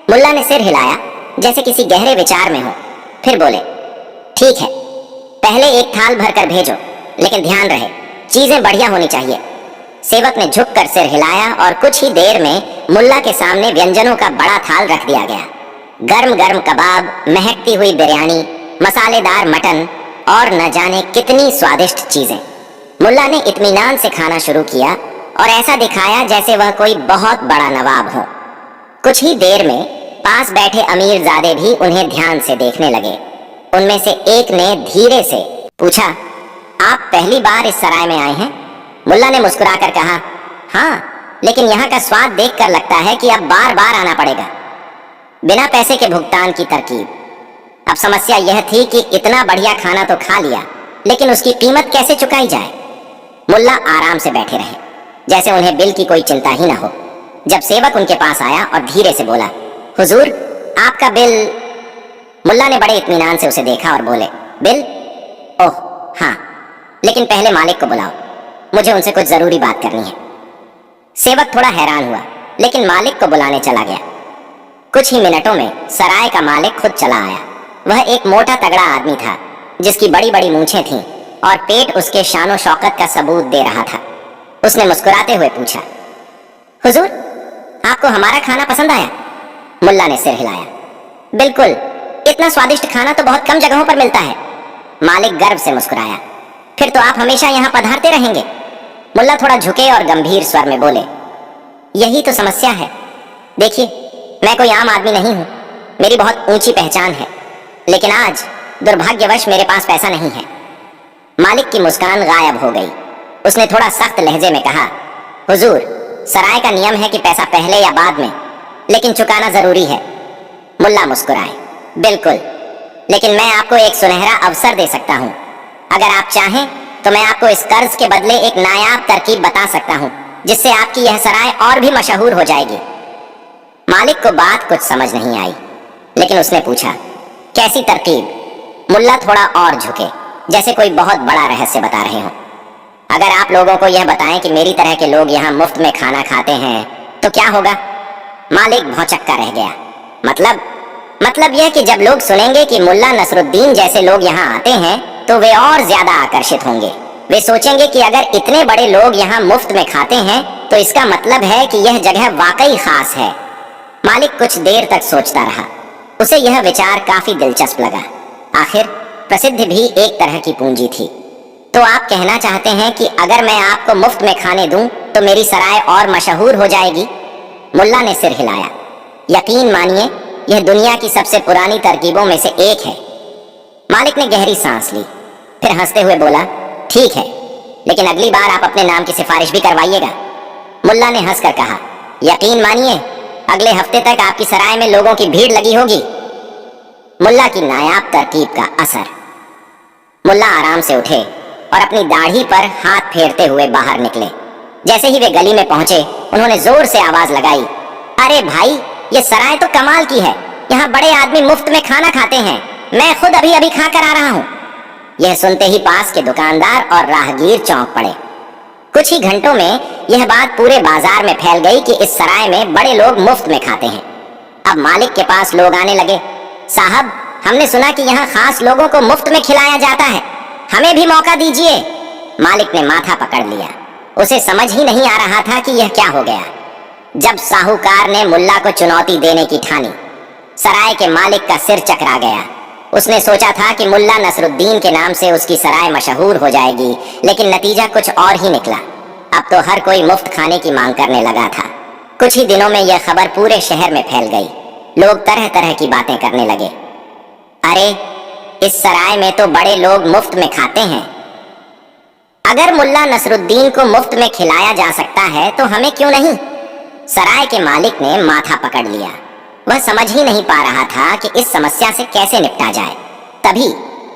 मुल्ला ने सिर हिलाया, जैसे किसी गहरे विचार में हो। फिर बोले, ठीक है, पहले एक थाल भरकर भेजो, लेकिन ध्यान रहे चीजें बढ़िया होनी चाहिए। सेवक ने झुककर सिर हिलाया और कुछ ही देर में मुल्ला के सामने व्यंजनों का बड़ा थाल रख दिया गया। गर्म गर्म कबाब, महकती हुई बिरयानी, मसालेदार मटन और न जाने कितनी स्वादिष्ट चीजें। मुल्ला ने इत्मीनान से खाना शुरू किया और ऐसा दिखाया जैसे वह कोई बहुत बड़ा नवाब हो। कुछ ही देर में पास बैठे अमीरजादे भी उन्हें ध्यान से देखने लगे। उनमें से एक ने धीरे से पूछा, आप पहली बार इस सराय में आए हैं? मुल्ला ने मुस्कुराकर कहा, हाँ, लेकिन यहाँ का स्वाद देखकर लगता है कि अब बार बार आना पड़ेगा। बिना पैसे के भुगतान की तरकीब। अब समस्या यह थी कि इतना बढ़िया खाना तो खा लिया, लेकिन उसकी कीमत कैसे चुकाई जाए? मुल्ला आराम से बैठे रहे, जैसे उन्हें बिल की कोई चिंता ही ना हो। जब सेवक उनके पास आया और धीरे से बोला, हुजूर, आपका बिल। मुल्ला ने बड़े इत्मीनान से उसे देखा और बोले, बिल? ओह हाँ, लेकिन पहले मालिक को बुलाओ, मुझे उनसे कुछ जरूरी बात करनी है। सेवक थोड़ा हैरान हुआ, लेकिन मालिक को बुलाने चला गया। कुछ ही मिनटों में सराय का मालिक खुद चला आया। वह एक मोटा तगड़ा आदमी था, जिसकी बड़ी बड़ी मूंछें थीं और पेट उसके शानो शौकत का सबूत दे रहा था। उसने मुस्कुराते हुए पूछा, हुजूर, आपको हमारा खाना पसंद आया? मुल्ला ने सिर हिलाया, बिल्कुल, इतना स्वादिष्ट खाना तो बहुत कम जगहों पर मिलता है। मालिक गर्व से मुस्कुराया, फिर तो आप हमेशा यहाँ पधारते रहेंगे। मुल्ला थोड़ा झुके और गंभीर स्वर में बोले, यही तो समस्या है। देखिए, मैं कोई आम आदमी नहीं हूँ, मेरी बहुत ऊंची पहचान है, लेकिन आज दुर्भाग्यवश मेरे पास पैसा नहीं है। मालिक की मुस्कान गायब हो गई। उसने थोड़ा सख्त लहजे में कहा, हुजूर, सराय का नियम है कि पैसा पहले या बाद में, लेकिन चुकाना जरूरी है। मुल्ला मुस्कुराए, बिल्कुल, लेकिन मैं आपको एक सुनहरा अवसर दे सकता हूँ। अगर आप चाहें तो मैं आपको इस कर्ज के बदले एक नायाब तरकीब बता सकता हूँ, जिससे आपकी यह सराय और भी मशहूर हो जाएगी। मालिक को बात कुछ समझ नहीं आई, लेकिन उसने पूछा, कैसी तरकीब? मुल्ला थोड़ा और झुके, जैसे कोई बहुत बड़ा रहस्य बता रहे हो। अगर आप लोगों को यह बताएं कि मेरी तरह के लोग यहाँ मुफ्त में खाना खाते हैं तो क्या होगा? मालिक भौचक्का रह गया। मतलब? मतलब यह कि जब लोग सुनेंगे कि मुल्ला नसरुद्दीन जैसे लोग यहाँ आते हैं तो वे और ज्यादा आकर्षित होंगे। वे सोचेंगे कि अगर इतने बड़े लोग यहाँ मुफ्त में खाते हैं तो इसका मतलब है कि यह जगह वाकई खास है। मालिक कुछ देर तक सोचता रहा। उसे यह विचार काफी दिलचस्प लगा। आखिर प्रसिद्ध भी एक तरह की पूंजी थी। तो आप कहना चाहते हैं कि अगर मैं आपको मुफ्त में खाने दूं तो मेरी सराय और मशहूर हो जाएगी? मुल्ला ने सिर हिलाया। यकीन मानिए, यह दुनिया की सबसे पुरानी तरकीबों में से एक है। मालिक ने गहरी सांस ली, फिर हंसते हुए बोला, ठीक है, लेकिन अगली बार आप अपने नाम की सिफारिश भी करवाइएगा। मुल्ला ने हंसकर कहा, यकीन मानिए, अगले हफ्ते तक आपकी सराय में लोगों की भीड़ लगी होगी। मुल्ला की नायाब तरकीब का असर। मुल्ला आराम से उठे और अपनी दाढ़ी पर हाथ फेरते हुए बाहर निकले। जैसे ही वे गली में पहुंचे, उन्होंने जोर से आवाज लगाई, अरे भाई, ये सराय तो कमाल की है। यहाँ बड़े आदमी मुफ्त में खाना खाते हैं। मैं खुद अभी अभी खा कर आ रहा हूँ। यह सुनते ही पास के दुकानदार और राहगीर चौंक पड़े। कुछ ही घंटों में यह बात पूरे बाजार में फैल गई कि इस सराय में बड़े लोग मुफ्त में खाते हैं। अब मालिक के पास लोग आने लगे, साहब, हमने सुना कि यहाँ खास लोगों को मुफ्त में खिलाया जाता है, हमें भी मौका दीजिए। मालिक ने माथा पकड़ लिया। उसे समझ ही नहीं आ रहा था कि यह क्या हो गया। जब साहूकार ने मुल्ला को चुनौती देने की ठानी, सराय के मालिक का सिर चकरा गया। उसने सोचा था कि मुल्ला नसरुद्दीन के नाम से उसकी सराय मशहूर हो जाएगी, लेकिन नतीजा कुछ और ही निकला। अब तो हर कोई मुफ्त खाने की मांग करने लगा था। कुछ ही दिनों में यह खबर पूरे शहर में फैल गई। लोग तरह तरह की बातें करने लगे। अरे, इस सराय में तो बड़े लोग मुफ्त में खाते हैं। अगर मुल्ला नसरुद्दीन को मुफ्त में खिलाया जा सकता है तो हमें क्यों नहीं? सराय के मालिक ने माथा पकड़ लिया। वह समझ ही नहीं पा रहा था कि इस समस्या से कैसे निपटा जाए। तभी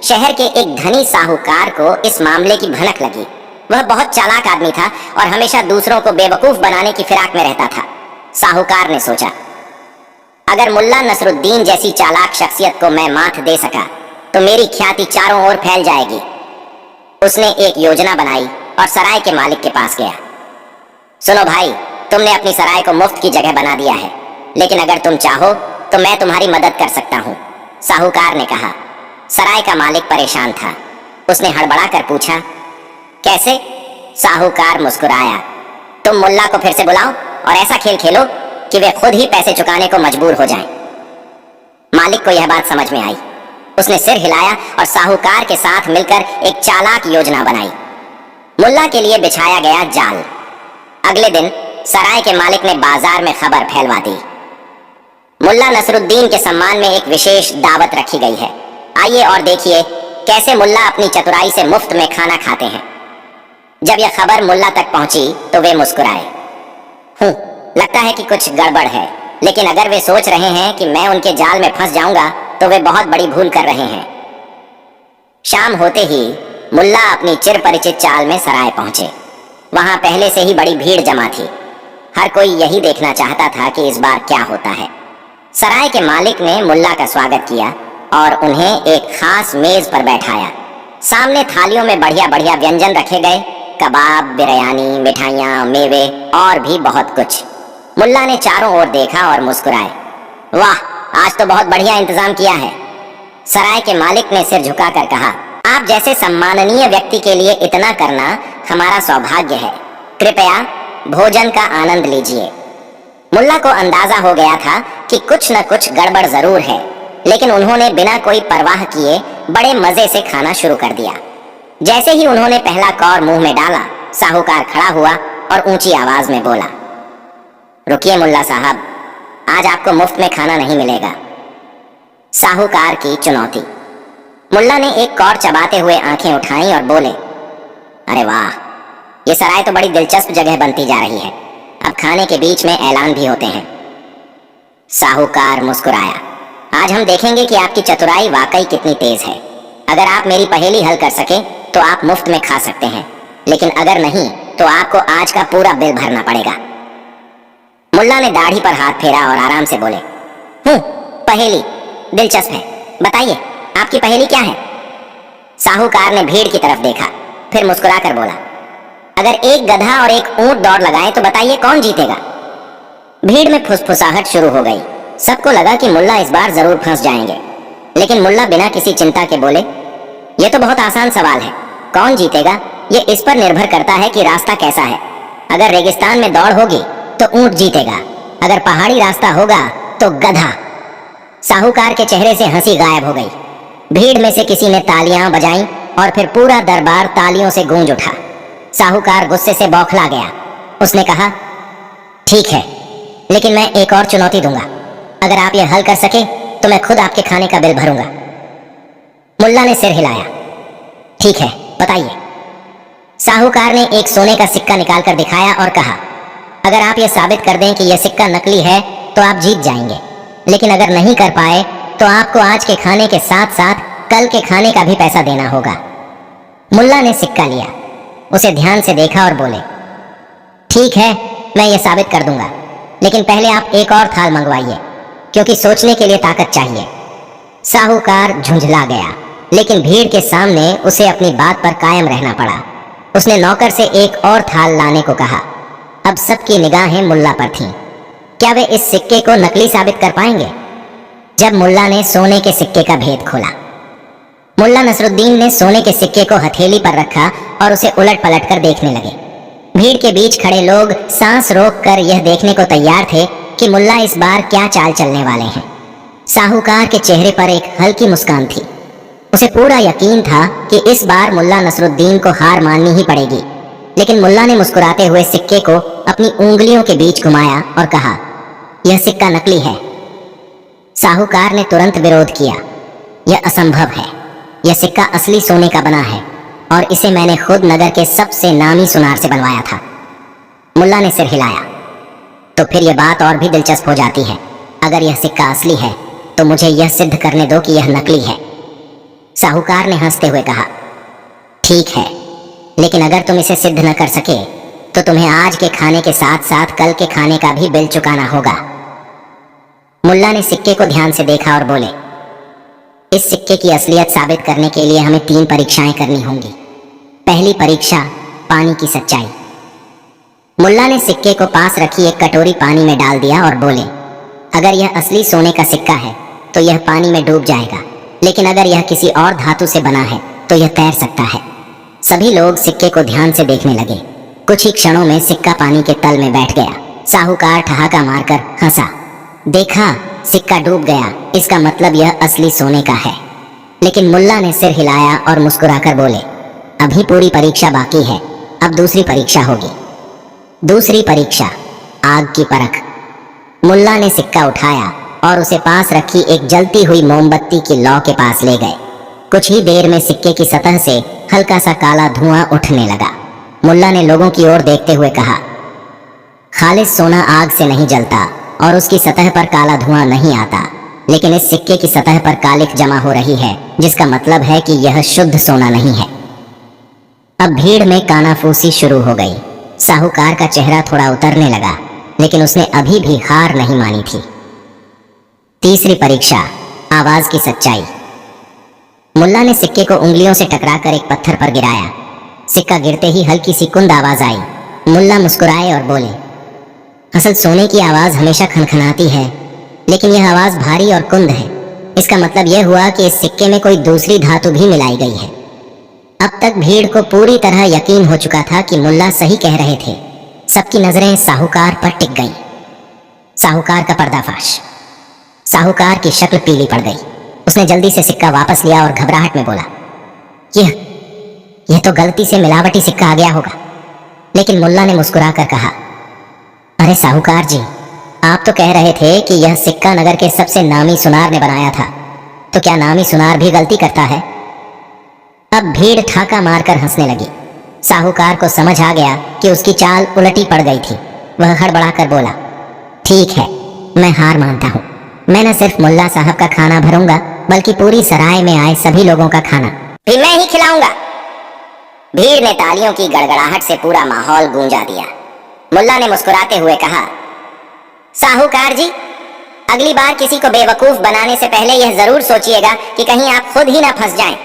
शहर के एक धनी साहूकार को इस मामले की भनक लगी। वह बहुत चालाक आदमी था और हमेशा दूसरों को बेवकूफ बनाने की फिराक में रहता था। साहूकार ने सोचा, अगर मुल्ला नसरुद्दीन जैसी चालाक शख्सियत को मैं मात दे सका तो मेरी ख्याति चारों ओर फैल जाएगी। उसने एक योजना बनाई और सराय के मालिक के पास गया। सुनो भाई, तुमने अपनी सराय को मुफ्त की जगह बना दिया है, लेकिन अगर तुम चाहो तो मैं तुम्हारी मदद कर सकता हूँ, साहूकार ने कहा। सराय का मालिक परेशान था। उसने हड़बड़ा कर पूछा, कैसे? साहूकार मुस्कुराया, तुम मुल्ला को फिर से बुलाओ और ऐसा खेल खेलो कि वे खुद ही पैसे चुकाने को मजबूर हो जाएं। मालिक को यह बात समझ में आई। उसने सिर हिलाया और साहूकार के साथ मिलकर एक चालाक योजना बनाई। मुल्ला के लिए बिछाया गया जाल। अगले दिन सराय के मालिक ने बाजार में खबर फैलवा दी, मुल्ला नसरुद्दीन के सम्मान में एक विशेष दावत रखी गई है। आइए और देखिए कैसे मुल्ला अपनी चतुराई से मुफ्त में खाना खाते हैं। जब यह खबर मुल्ला तक पहुंची तो वे मुस्कुराए। लगता है कि कुछ गड़बड़ है, लेकिन अगर वे सोच रहे हैं कि मैं उनके जाल में फंस जाऊंगा तो वे बहुत बड़ी भूल कर रहे हैं। शाम होते ही मुल्ला अपनी चिर परिचित चाल में सराय पहुंचे। वहां पहले से ही बड़ी भीड़ जमा थी। हर कोई यही देखना चाहता था कि इस बार क्या होता है। सराय के मालिक ने मुल्ला का स्वागत किया और उन्हें एक खास मेज पर बैठाया। सामने थालियों में बढ़िया बढ़िया व्यंजन रखे गए, कबाब, बिरयानी, मिठाइयाँ, मेवे और भी बहुत कुछ। मुल्ला ने चारों ओर देखा और मुस्कुराए। वाह, आज तो बहुत बढ़िया इंतजाम किया है। सराय के मालिक ने सिर झुकाकर कहा, आप जैसे सम्माननीय व्यक्ति के लिए इतना करना हमारा सौभाग्य है। कृपया भोजन का आनंद लीजिए। मुल्ला को अंदाजा हो गया था कि कुछ न कुछ गड़बड़ जरूर है, लेकिन उन्होंने बिना कोई परवाह किए बड़े मजे से खाना शुरू कर दिया। जैसे ही उन्होंने पहला कौर मुंह में डाला, साहूकार खड़ा हुआ और ऊंची आवाज में बोला, रुकिए मुल्ला साहब, आज आपको मुफ्त में खाना नहीं मिलेगा। साहूकार की चुनौती। मुल्ला ने एक कौर चबाते हुए आंखें उठाई और बोले, अरे वाह, ये सराय तो बड़ी दिलचस्प जगह बनती जा रही है। अब खाने के बीच में ऐलान भी होते हैं। साहूकार मुस्कुराया, आज हम देखेंगे कि आपकी चतुराई वाकई कितनी तेज है। अगर आप मेरी पहेली हल कर सके तो आप मुफ्त में खा सकते हैं, लेकिन अगर नहीं तो आपको आज का पूरा बिल भरना पड़ेगा। मुल्ला ने दाढ़ी पर हाथ फेरा और आराम से बोले, पहेली दिलचस्प है, बताइए आपकी पहेली क्या है? साहूकार ने भीड़ की तरफ देखा, फिर मुस्कुराकर बोला, अगर एक गधा और एक ऊंट दौड़ लगाए तो बताइए कौन जीतेगा? भीड़ में फुसफुसाहट शुरू हो गई। सबको लगा कि मुल्ला इस बार जरूर फंस जाएंगे, लेकिन मुल्ला बिना किसी चिंता के बोले, यह तो बहुत आसान सवाल है, कौन जीतेगा ये इस पर निर्भर करता है कि रास्ता कैसा है। अगर रेगिस्तान में दौड़ होगी तो ऊंट जीतेगा, अगर पहाड़ी रास्ता होगा तो गधा। साहूकार के चेहरे से हंसी गायब हो गई। भीड़ में से किसी ने तालियां बजाईं और फिर पूरा दरबार तालियों से गूंज उठा। साहूकार गुस्से से बौखला गया। उसने कहा, ठीक है, लेकिन मैं एक और चुनौती दूंगा। अगर आप यह हल कर सके तो मैं खुद आपके खाने का बिल भरूंगा। मुल्ला ने सिर हिलाया। ठीक है, बताइए। साहूकार ने एक सोने का सिक्का निकालकर दिखाया और कहा, अगर आप यह साबित कर दें कि यह सिक्का नकली है तो आप जीत जाएंगे, लेकिन अगर नहीं कर पाए तो आपको आज के खाने के साथ साथ कल के खाने का भी पैसा देना होगा। मुल्ला ने सिक्का लिया, उसे ध्यान से देखा और बोले, ठीक है, मैं ये साबित कर दूंगा, लेकिन पहले आप एक और थाल मंगवाइए, क्योंकि सोचने के लिए ताकत चाहिए। साहूकार झुंझला गया, लेकिन भीड़ के सामने उसे अपनी बात पर कायम रहना पड़ा। उसने नौकर से एक और थाल लाने को कहा। अब सबकी निगाहें मुल्ला पर थीं। क्या वे इस सिक्के को नकली साबित कर पाएंगे? जब मुल्ला ने सोने के सिक्के का भेद खोला, मुल्ला नसरुद्दीन ने सोने के सिक्के को हथेली पर रखा और उसे उलट पलट कर देखने लगे। भीड़ के बीच खड़े लोग सांस रोककर यह देखने को तैयार थे कि मुल्ला इस बार क्या चाल चलने वाले हैं। साहूकार के चेहरे पर एक हल्की मुस्कान थी। उसे पूरा यकीन था कि इस बार मुल्ला नसरुद्दीन को हार माननी ही पड़ेगी, लेकिन मुल्ला ने मुस्कुराते हुए सिक्के को अपनी उंगलियों के बीच घुमाया और कहा, यह सिक्का नकली है। साहूकार ने तुरंत विरोध किया, यह असंभव है, यह सिक्का असली सोने का बना है और इसे मैंने खुद नगर के सबसे नामी सुनार से बनवाया था। मुल्ला ने सिर हिलाया। तो फिर यह बात और भी दिलचस्प हो जाती है। अगर यह सिक्का असली है तो मुझे यह सिद्ध करने दो कि यह नकली है। साहूकार ने हंसते हुए कहा, ठीक है, लेकिन अगर तुम इसे सिद्ध न कर सके तो तुम्हें आज के खाने के साथ साथ कल के खाने का भी बिल चुकाना होगा। मुल्ला ने सिक्के को ध्यान से देखा और बोले, इस सिक्के की असलियत साबित करने के लिए हमें 3 परीक्षाएं करनी होंगी। पहली परीक्षा, पानी की सच्चाई। मुल्ला ने सिक्के को पास रखी एक कटोरी पानी में डाल दिया और बोले, अगर यह असली सोने का सिक्का है तो यह पानी में डूब जाएगा, लेकिन अगर यह किसी और धातु से बना है तो यह तैर सकता है। सभी लोग सिक्के को ध्यान से देखने लगे। कुछ ही क्षणों में सिक्का पानी के तल में बैठ गया। साहूकार ठहाका मारकर हंसा। देखा, सिक्का डूब गया, इसका मतलब यह असली सोने का है। लेकिन मुल्ला ने सिर हिलाया और मुस्कुराकर बोले, अभी पूरी परीक्षा बाकी है, अब दूसरी परीक्षा होगी। दूसरी परीक्षा, आग की परख। मुल्ला ने सिक्का उठाया और उसे पास रखी एक जलती हुई मोमबत्ती की लौ के पास ले गए। कुछ ही देर में सिक्के की सतह से हल्का सा काला धुआं उठने लगा। मुल्ला ने लोगों की ओर देखते हुए कहा, खालिस सोना आग से नहीं जलता और उसकी सतह पर काला धुआं नहीं आता, लेकिन इस सिक्के की सतह पर कालिख जमा हो रही है, जिसका मतलब है कि यह शुद्ध सोना नहीं है। अब भीड़ में कानाफूसी शुरू हो गई। साहूकार का चेहरा थोड़ा उतरने लगा, लेकिन उसने अभी भी हार नहीं मानी थी। तीसरी परीक्षा, आवाज की सच्चाई। मुल्ला ने सिक्के को उंगलियों से टकराकर एक पत्थर पर गिराया। सिक्का गिरते ही हल्की सी कुंद आवाज आई। मुल्ला मुस्कुराए और बोले, असल सोने की आवाज हमेशा खनखनाती है, लेकिन यह आवाज भारी और कुंद है। इसका मतलब यह हुआ कि इस सिक्के में कोई दूसरी धातु भी मिलाई गई है। अब तक भीड़ को पूरी तरह यकीन हो चुका था कि मुल्ला सही कह रहे थे। सबकी नजरें साहूकार पर टिक गईं। साहूकार का पर्दाफाश। साहूकार की शक्ल पीली पड़ गई। उसने जल्दी से सिक्का वापस लिया और घबराहट में बोला, यह तो गलती से मिलावटी सिक्का आ गया होगा। लेकिन मुल्ला ने मुस्कुराकर कहा, अरे साहूकार जी, आप तो कह रहे थे कि यह सिक्का नगर के सबसे नामी सुनार ने बनाया था, तो क्या नामी सुनार भी गलती करता है? अब भीड़ ठाका मारकर हंसने लगी। साहूकार को समझ आ गया कि उसकी चाल उलटी पड़ गई थी। वह हड़बड़ाकर बोला, ठीक है, मैं हार मानता हूँ। मैं न सिर्फ मुल्ला साहब का खाना भरूंगा, बल्कि पूरी सराय में आए सभी लोगों का खाना भी मैं ही खिलाऊंगा। भीड़ ने तालियों की गड़गड़ाहट से पूरा माहौल गूंजा दिया। मुल्ला ने मुस्कुराते हुए कहा, साहूकार जी, अगली बार किसी को बेवकूफ बनाने से पहले यह जरूर सोचिएगा कि कहीं आप खुद ही ना फंस जाएं।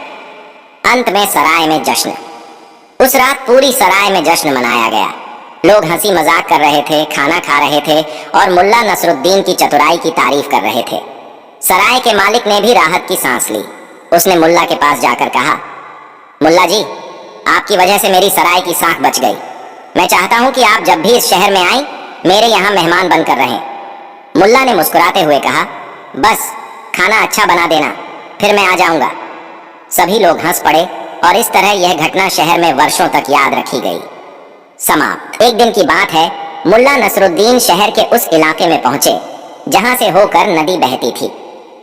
अंत में सराय में जश्न। उस रात पूरी सराय में जश्न मनाया गया। लोग हंसी मजाक कर रहे थे, खाना खा रहे थे और मुल्ला नसरुद्दीन की चतुराई की तारीफ कर रहे थे। सराय के मालिक ने भी राहत की सांस ली। उसने मुल्ला के पास जाकर कहा, मुल्ला जी, आपकी वजह से मेरी सराय की साख बच गई। मैं चाहता हूं कि आप जब भी इस शहर में आएं, मेरे यहाँ मेहमान बनकर रहें। मुल्ला ने मुस्कुराते हुए कहा, बस खाना अच्छा बना देना, फिर मैं आ जाऊंगा। सभी लोग हंस पड़े और इस तरह यह घटना शहर में वर्षों तक याद रखी गई। समाप्त। एक दिन की बात है, मुल्ला नसरुद्दीन शहर के उस इलाके में पहुंचे जहां से होकर नदी बहती थी।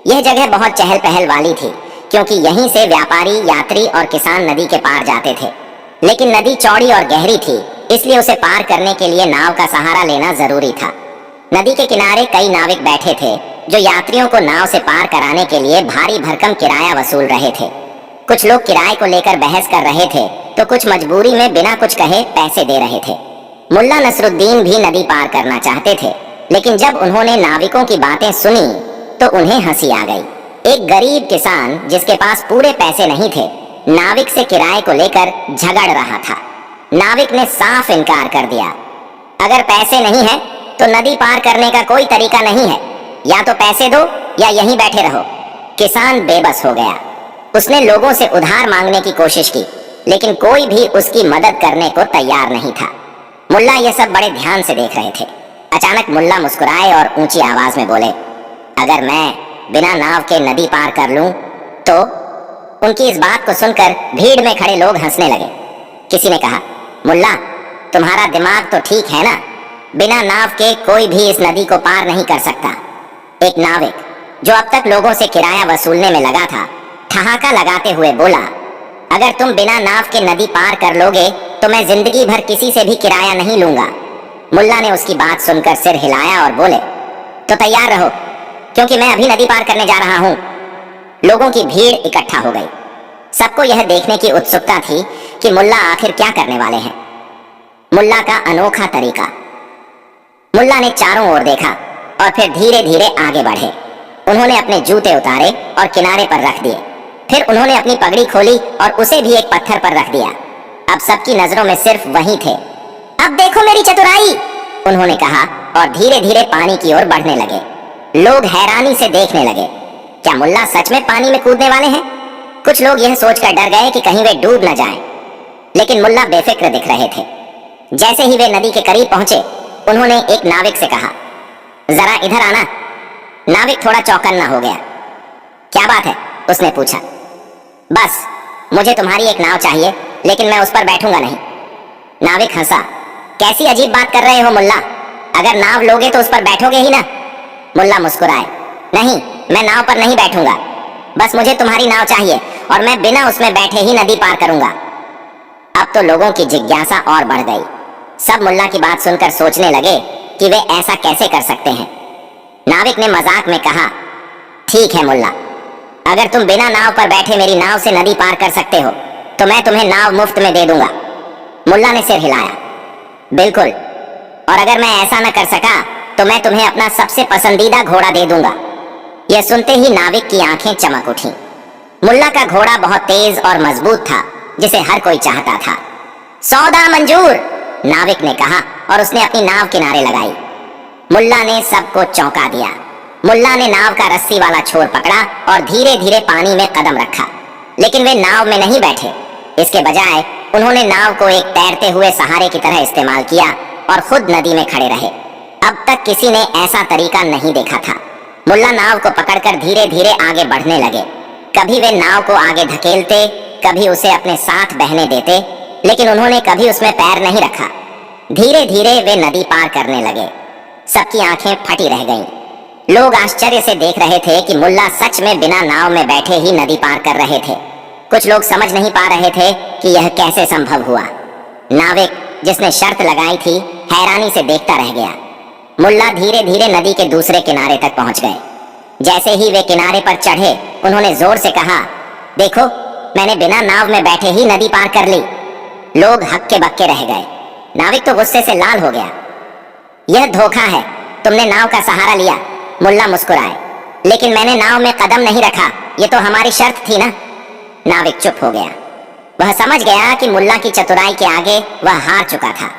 यह जगह बहुत चहल पहल वाली थी, क्योंकि यहीं से व्यापारी, यात्री और किसान नदी के पार जाते थे। लेकिन नदी चौड़ी और गहरी थी, इसलिए उसे पार करने के लिए नाव का सहारा लेना जरूरी था। नदी के किनारे कई नाविक बैठे थे जो यात्रियों को नाव से पार कराने के लिए भारी भरकम किराया वसूल रहे थे। कुछ लोग किराए को लेकर बहस कर रहे थे, तो कुछ मजबूरी में बिना कुछ कहे पैसे दे रहे थे। मुल्ला नसरुद्दीन भी नदी पार करना चाहते थे, लेकिन जब उन्होंने नाविकों की बातें सुनी तो उन्हें हंसी आ गई। एक गरीब किसान जिसके पास पूरे पैसे नहीं थे, नाविक से किराए को लेकर झगड़ रहा था। नाविक ने साफ इनकार कर दिया, अगर पैसे नहीं है तो नदी पार करने का कोई तरीका नहीं है, या तो पैसे दो या यहीं बैठे रहो। किसान बेबस हो गया। उसने लोगों से उधार मांगने की कोशिश की, लेकिन कोई भी उसकी मदद करने को तैयार नहीं था। मुल्ला ये सब बड़े ध्यान से देख रहे थे। अचानक मुल्ला मुस्कुराए और ऊंची आवाज में बोले, अगर मैं बिना नाव के नदी पार कर लूं तो? उनकी इस बात को सुनकर भीड़ में खड़े लोग हंसने लगे। किसी ने कहा, मुल्ला, तुम्हारा दिमाग तो ठीक है ना, बिना नाव के कोई भी इस नदी को पार नहीं कर सकता। एक नाविक जो अब तक लोगों से किराया वसूलने में लगा था, ठहाका लगाते हुए बोला, अगर तुम बिना नाव के नदी पार कर लोगे तो मैं जिंदगी भर किसी से भी किराया नहीं लूंगा। मुल्ला ने उसकी बात सुनकर सिर हिलाया और बोले, तो तैयार रहो, क्योंकि मैं अभी नदी पार करने जा रहा हूं। लोगों की भीड़ इकट्ठा हो गई। सबको यह देखने की उत्सुकता थी कि मुल्ला आखिर क्या करने वाले हैं। मुल्ला का अनोखा तरीका। मुल्ला ने चारों ओर देखा और फिर धीरे धीरे आगे बढ़े। उन्होंने अपने जूते उतारे और किनारे पर रख दिए। फिर उन्होंने अपनी पगड़ी खोली और उसे भी एक पत्थर पर रख दिया। अब सबकी नजरों में सिर्फ वही थे। अब देखो मेरी चतुराई, उन्होंने कहा और धीरे धीरे पानी की ओर बढ़ने लगे। लोग हैरानी से देखने लगे, क्या मुल्ला सच में पानी में कूदने वाले हैं? कुछ लोग यह सोचकर डर गए कि कहीं वे डूब न जाएं। लेकिन मुल्ला बेफिक्र दिख रहे थे। जैसे ही वे नदी के करीब पहुंचे, उन्होंने एक नाविक से कहा, जरा इधर आना। नाविक थोड़ा चौकन्ना हो गया। क्या बात है? उसने पूछा। बस मुझे तुम्हारी एक नाव चाहिए, लेकिन मैं उस पर बैठूंगा नहीं। नाविक हंसा। कैसी अजीब बात कर रहे हो मुल्ला, अगर नाव लोगे तो उस पर बैठोगे ही ना? मुल्ला मुस्कुराए। नहीं, मैं नाव पर नहीं बैठूंगा, बस मुझे तुम्हारी नाव चाहिए और मैं बिना उसमें बैठे ही नदी पार करूंगा। अब तो लोगों की जिज्ञासा और बढ़ गई। सब मुल्ला की बात सुनकर सोचने लगे कि वे ऐसा कैसे कर सकते हैं। नाविक ने मजाक में कहा, ठीक है मुल्ला, अगर तुम बिना नाव पर बैठे मेरी नाव से नदी पार कर सकते हो तो मैं तुम्हें नाव मुफ्त में दे दूंगा। मुल्ला ने सिर हिलाया। बिल्कुल, और अगर मैं ऐसा न कर सका तो मैं तुम्हें अपना सबसे पसंदीदा घोड़ा दे दूंगा। यह सुनते ही नाविक की आंखें चमक उठी। मुल्ला का घोड़ा बहुत तेज और मजबूत था, जिसे हर कोई चाहता था। सौदा मंजूर, नाविक ने कहा और उसने अपनी नाव किनारे लगाई। मुल्ला ने सबको चौंका दिया। मुल्ला ने नाव का रस्सी वाला छोर पकड़ा और धीरे धीरे पानी में कदम रखा, लेकिन वे नाव में नहीं बैठे। इसके बजाय उन्होंने नाव को एक तैरते हुए सहारे की तरह इस्तेमाल किया और खुद नदी में खड़े रहे। अब तक किसी ने ऐसा तरीका नहीं देखा था। मुल्ला नाव को पकड़कर धीरे धीरे आगे बढ़ने लगे। कभी वे नाव को आगे धकेलते, कभी उसे अपने साथ बहने देते, लेकिन उन्होंने कभी उसमें पैर नहीं रखा। धीरे धीरे वे नदी पार करने लगे। सबकी आंखें फटी रह गईं। लोग आश्चर्य से देख रहे थे कि मुल्ला सच में बिना नाव में बैठे ही नदी पार कर रहे थे। कुछ लोग समझ नहीं पा रहे थे कि यह कैसे संभव हुआ। नाविक जिसने शर्त लगाई थी, हैरानी से देखता रह गया। मुल्ला धीरे धीरे नदी के दूसरे किनारे तक पहुंच गए। जैसे ही वे किनारे पर चढ़े, उन्होंने जोर से कहा, देखो, मैंने बिना नाव में बैठे ही नदी पार कर ली। लोग हक्के बक्के रह गए। नाविक तो गुस्से से लाल हो गया। यह धोखा है, तुमने नाव का सहारा लिया। मुल्ला मुस्कुराए। लेकिन मैंने नाव में कदम नहीं रखा, ये तो हमारी शर्त थी ना। नाविक चुप हो गया। वह समझ गया कि मुल्ला की चतुराई के आगे वह हार चुका था।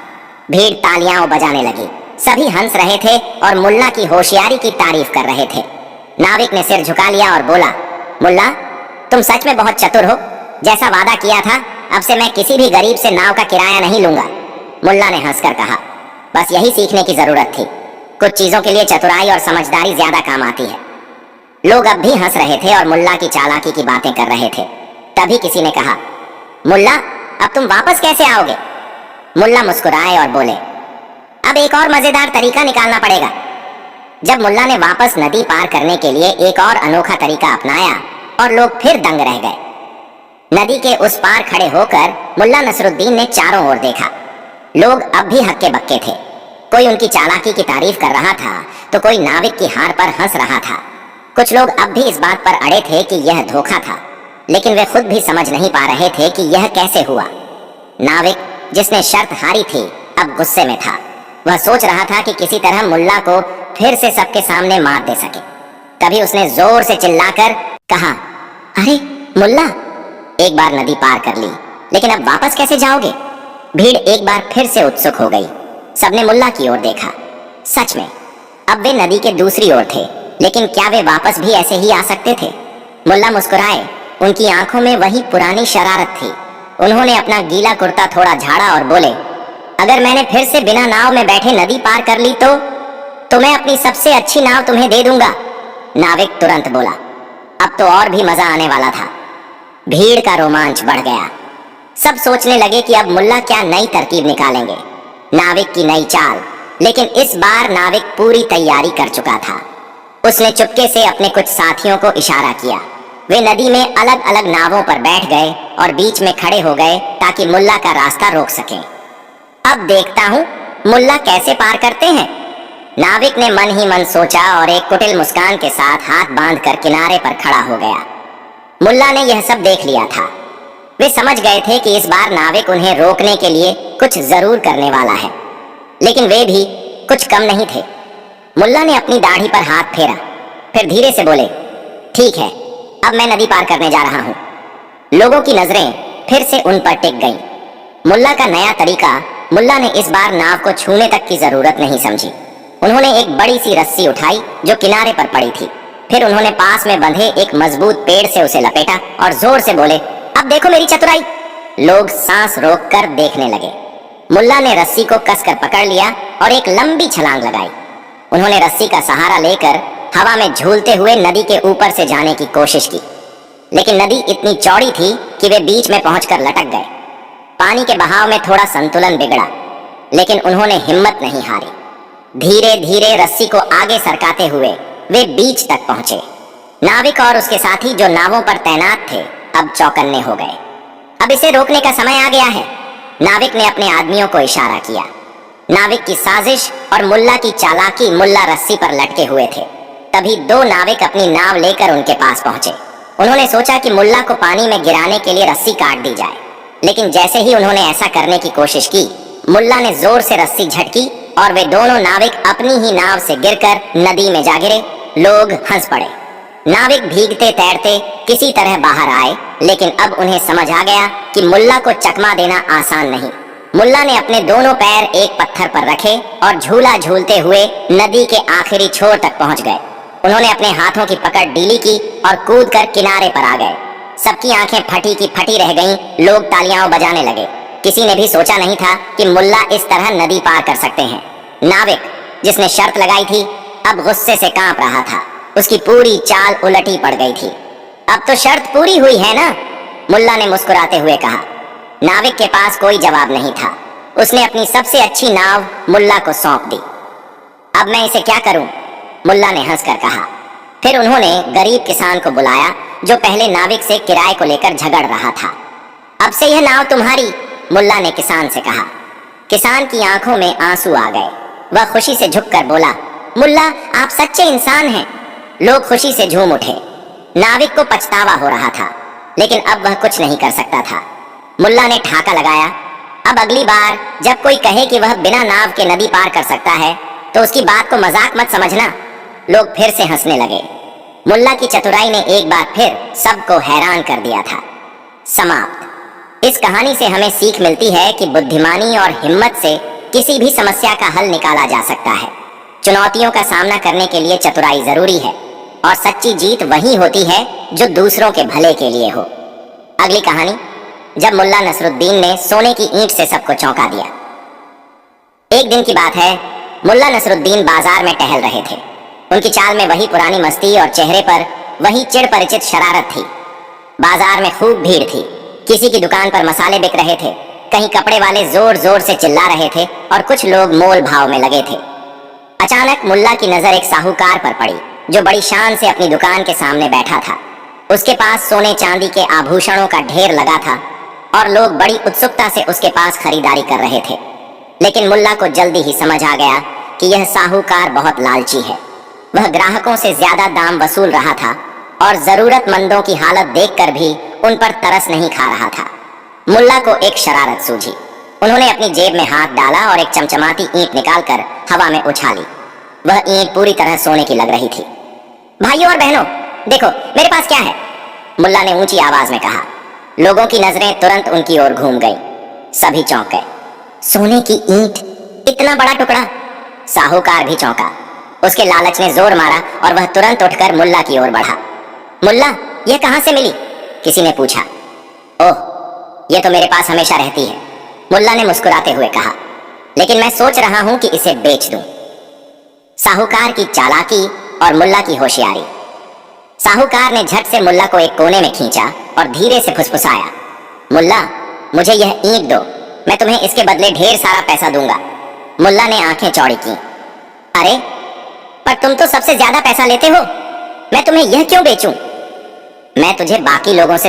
भीड़ तालियां बजाने लगी। सभी हंस रहे थे और मुल्ला की होशियारी की तारीफ कर रहे थे। नाविक ने सिर झुका लिया और बोला, मुल्ला, तुम सच में बहुत चतुर हो। जैसा वादा किया था, अब से मैं किसी भी गरीब से नाव का किराया नहीं लूंगा। मुल्ला ने हंसकर कहा, बस यही सीखने की जरूरत थी। कुछ चीजों के लिए चतुराई और समझदारी ज्यादा काम आती है। लोग अब भी हंस रहे थे और मुल्ला की चालाकी की बातें कर रहे थे। तभी किसी ने कहा, मुल्ला, अब तुम वापस कैसे आओगे? मुल्ला मुस्कुराए और बोले, अब एक और मजेदार तरीका निकालना पड़ेगा। जब मुल्ला ने वापस नदी पार करने के लिए एक और अनोखा तरीका अपनाया और लोग फिर दंग रह गए। नदी के उस पार खड़े होकर मुल्ला नसरुद्दीन ने चारों ओर देखा। लोग अब भी हक्के बक्के थे। कोई उनकी चालाकी की तारीफ कर रहा था तो कोई नाविक की हार पर हंस रहा था। कुछ लोग अब भी इस बात पर अड़े थे कि यह धोखा था, लेकिन वे खुद भी समझ नहीं पा रहे थे कि यह कैसे हुआ। नाविक, जिसने शर्त हारी थी, अब गुस्से में था। वह सोच रहा था कि किसी तरह मुल्ला को फिर से सबके सामने मार दे सके। तभी उसने जोर से चिल्लाकर कहा, अरे मुल्ला, एक बार नदी पार कर ली, लेकिन अब वापस कैसे जाओगे? भीड़ एक बार फिर से उत्सुक हो गई। सबने मुल्ला की ओर देखा। सच में अब वे नदी के दूसरी ओर थे, लेकिन क्या वे वापस भी ऐसे ही आ सकते थे? मुल्ला मुस्कुराए। उनकी आंखों में वही पुरानी शरारत थी। उन्होंने अपना गीला कुर्ता थोड़ा झाड़ा और बोले, अगर मैंने फिर से बिना नाव में बैठे नदी पार कर ली तो मैं अपनी सबसे अच्छी नाव तुम्हें दे दूंगा। नाविक तुरंत बोला। अब तो और भी मजा आने वाला था। भीड़ का रोमांच बढ़ गया। सब सोचने लगे कि अब मुल्ला क्या नई तरकीब निकालेंगे, नाविक की नई चाल। लेकिन इस बार नाविक पूरी तैयारी कर चुका था। उसने चुपके से अपने कुछ साथियों को इशारा किया। वे नदी में अलग अलग नावों पर बैठ गए और बीच में खड़े हो गए ताकि मुल्ला का रास्ता रोक सकें। अब देखता हूं मुल्ला कैसे पार करते हैं, नाविक ने मन ही मन सोचा और एक कुटिल मुस्कान के साथ हाथ बांधकर किनारे पर खड़ा हो गया। मुल्ला ने यह सब देख लिया था। वे समझ गए थे कि इस बार नाविक उन्हें रोकने के लिए कुछ जरूर करने वाला है, लेकिन वे भी कुछ कम नहीं थे। मुल्ला ने अपनी दाढ़ी पर हाथ फेरा, फिर धीरे से बोले, ठीक है, अब मैं नदी पार करने जा रहा हूं। लोगों की नजरें फिर से उन पर टिक गईं। मुल्ला का नया तरीका, मुल्ला ने इस बार नाव को छूने तक की जरूरत नहीं समझी। उन्होंने एक बड़ी सी रस्सी उठाई जो किनारे पर पड़ी थी। फिर उन्होंने पास में बंधे एक मजबूत पेड़ से उसे लपेटा और जोर से बोले, अब देखो मेरी चतुराई। लोग सांस रोककर देखने लगे। मुल्ला ने रस्सी को कसकर पकड़ लिया और एक लंबी छलांग लगाई। उन्होंने रस्सी का सहारा लेकर हवा में झूलते हुए नदी के ऊपर से जाने की कोशिश की, लेकिन नदी इतनी चौड़ी थी कि वे बीच में पहुंचकर लटक गए। पानी के बहाव में थोड़ा संतुलन बिगड़ा, लेकिन उन्होंने हिम्मत नहीं हारी। धीरे धीरे रस्सी को आगे सरकाते हुए वे बीच तक पहुंचे। नाविक और उसके साथी जो नावों पर तैनात थे अब चौकन्ने हो गए। अब इसे रोकने का समय आ गया है। नाविक ने अपने आदमियों को इशारा किया। नाविक की साजिश और मुल्ला की चालाकी, मुल्ला रस्सी पर लटके हुए थे। तभी दो नाविक अपनी नाव लेकर उनके पास पहुंचे। उन्होंने सोचा कि मुल्ला को पानी में गिराने के लिए रस्सी काट दी जाए, लेकिन जैसे ही उन्होंने ऐसा करने की कोशिश की, मुल्ला ने जोर से रस्सी झटकी और वे दोनों नाविक अपनी ही नाव से गिरकर नदी में जा गिरे। लोग हंस पड़े। नाविक भीगते तैरते किसी तरह बाहर आए, लेकिन अब उन्हें समझ आ गया कि मुल्ला को चकमा देना आसान नहीं। मुल्ला ने अपने दोनों पैर एक पत्थर पर रखे और झूला झूलते हुए नदी के आखिरी छोर तक पहुंच गए। उन्होंने अपने हाथों की पकड़ ढीली की और कूदकर किनारे पर आ गए। सबकी आंखें फटी की फटी रह गईं। लोग तालियां बजाने लगे। किसी ने भी सोचा नहीं था कि मुल्ला इस तरह नदी पार कर सकते हैं। नाविक, जिसने शर्त लगाई थी, अब गुस्से से कांप रहा था। उसकी पूरी चाल उलटी पड़ गई थी। अब तो शर्त पूरी हुई है ना? मुल्ला ने मुस्कुराते हुए कहा। नाविक के पास कोई जवाब नहीं था। उसने अपनी सबसे अच्छी नाव मुल्ला को सौंप दी। अब मैं इसे क्या करूं? मुल्ला ने हंसकर कहा। फिर उन्होंने गरीब किसान को बुलाया जो पहले नाविक से किराए को लेकर झगड़ रहा था। अब से यह नाव तुम्हारी, मुल्ला ने किसान से कहा। किसान की आंखों में आंसू आ गए। वह खुशी से झुककर बोला, मुल्ला, आप सच्चे इंसान हैं। लोग खुशी से झूम उठे। नाविक को पछतावा हो रहा था, लेकिन अब वह कुछ नहीं कर सकता था। मुल्ला ने ठाका लगाया, अब अगली बार जब कोई कहे कि वह बिना नाव के नदी पार कर सकता है तो उसकी बात को मजाक मत समझना। लोग फिर से हंसने लगे। मुल्ला की चतुराई ने एक बार फिर सबको हैरान कर दिया था। समाप्त। इस कहानी से हमें सीख मिलती है कि बुद्धिमानी और हिम्मत से किसी भी समस्या का हल निकाला जा सकता है। चुनौतियों का सामना करने के लिए चतुराई जरूरी है और सच्ची जीत वही होती है जो दूसरों के भले के लिए हो। अगली कहानी, जब मुल्ला नसरुद्दीन ने सोने की ईंट से सबको चौंका दिया। एक दिन की बात है, मुल्ला नसरुद्दीन बाजार में टहल रहे थे। उनकी चाल में वही पुरानी मस्ती और चेहरे पर वही चिड़ परिचित शरारत थी। बाजार में खूब भीड़ थी। किसी की दुकान पर मसाले बिक रहे थे, कहीं कपड़े वाले जोर जोर से चिल्ला रहे थे और कुछ लोग मोल भाव में लगे थे। अचानक मुल्ला की नजर एक साहूकार पर पड़ी जो बड़ी शान से अपनी दुकान के सामने बैठा था। उसके पास सोने चांदी के आभूषणों का ढेर लगा था और लोग बड़ी उत्सुकता से उसके पास खरीदारी कर रहे थे। लेकिन मुल्ला को जल्दी ही समझ आ गया कि यह साहूकार बहुत लालची है। वह ग्राहकों से ज्यादा दाम वसूल रहा था और जरूरतमंदों की हालत देखकर भी उन पर तरस नहीं खा रहा था। मुल्ला को एक शरारत सूझी। उन्होंने अपनी जेब में हाथ डाला और एक चमचमाती ईंट निकालकर हवा में उछाली। वह ईंट पूरी तरह सोने की लग रही थी। भाइयों और बहनों, देखो मेरे पास क्या है, मुल्ला ने ऊंची आवाज में कहा। लोगों की नजरें तुरंत उनकी ओर घूम गईं। सभी चौंक गए। सोने की ईंट, इतना बड़ा टुकड़ा! साहूकार भी चौंका। उसके लालच ने जोर मारा और वह तुरंत उठकर मुल्ला की ओर बढ़ा। मुल्ला, यह कहां से मिली? किसी ने पूछा। ओह, यह तो मेरे पास हमेशा रहती है, मुल्ला ने मुस्कुराते हुए कहा। लेकिन मैं सोच रहा हूं कि इसे बेच दूं। साहूकार की चालाकी और मुल्ला की होशियारी। साहूकार ने झट से मुल्ला को एक कोने में खींचा और धीरे से फुसफुसाया। मुल्ला, मुझे यह ईंट दो, मैं तुम्हें इसके बदले ढेर सारा पैसा दूंगा। मुल्ला ने आंखें चौड़ी की। अरे, पर तुम तो सबसे ज्यादा पैसा लेते हो, मैं तुम्हें यह क्यों बेचूं? मैं तुझे बाकी लोगों से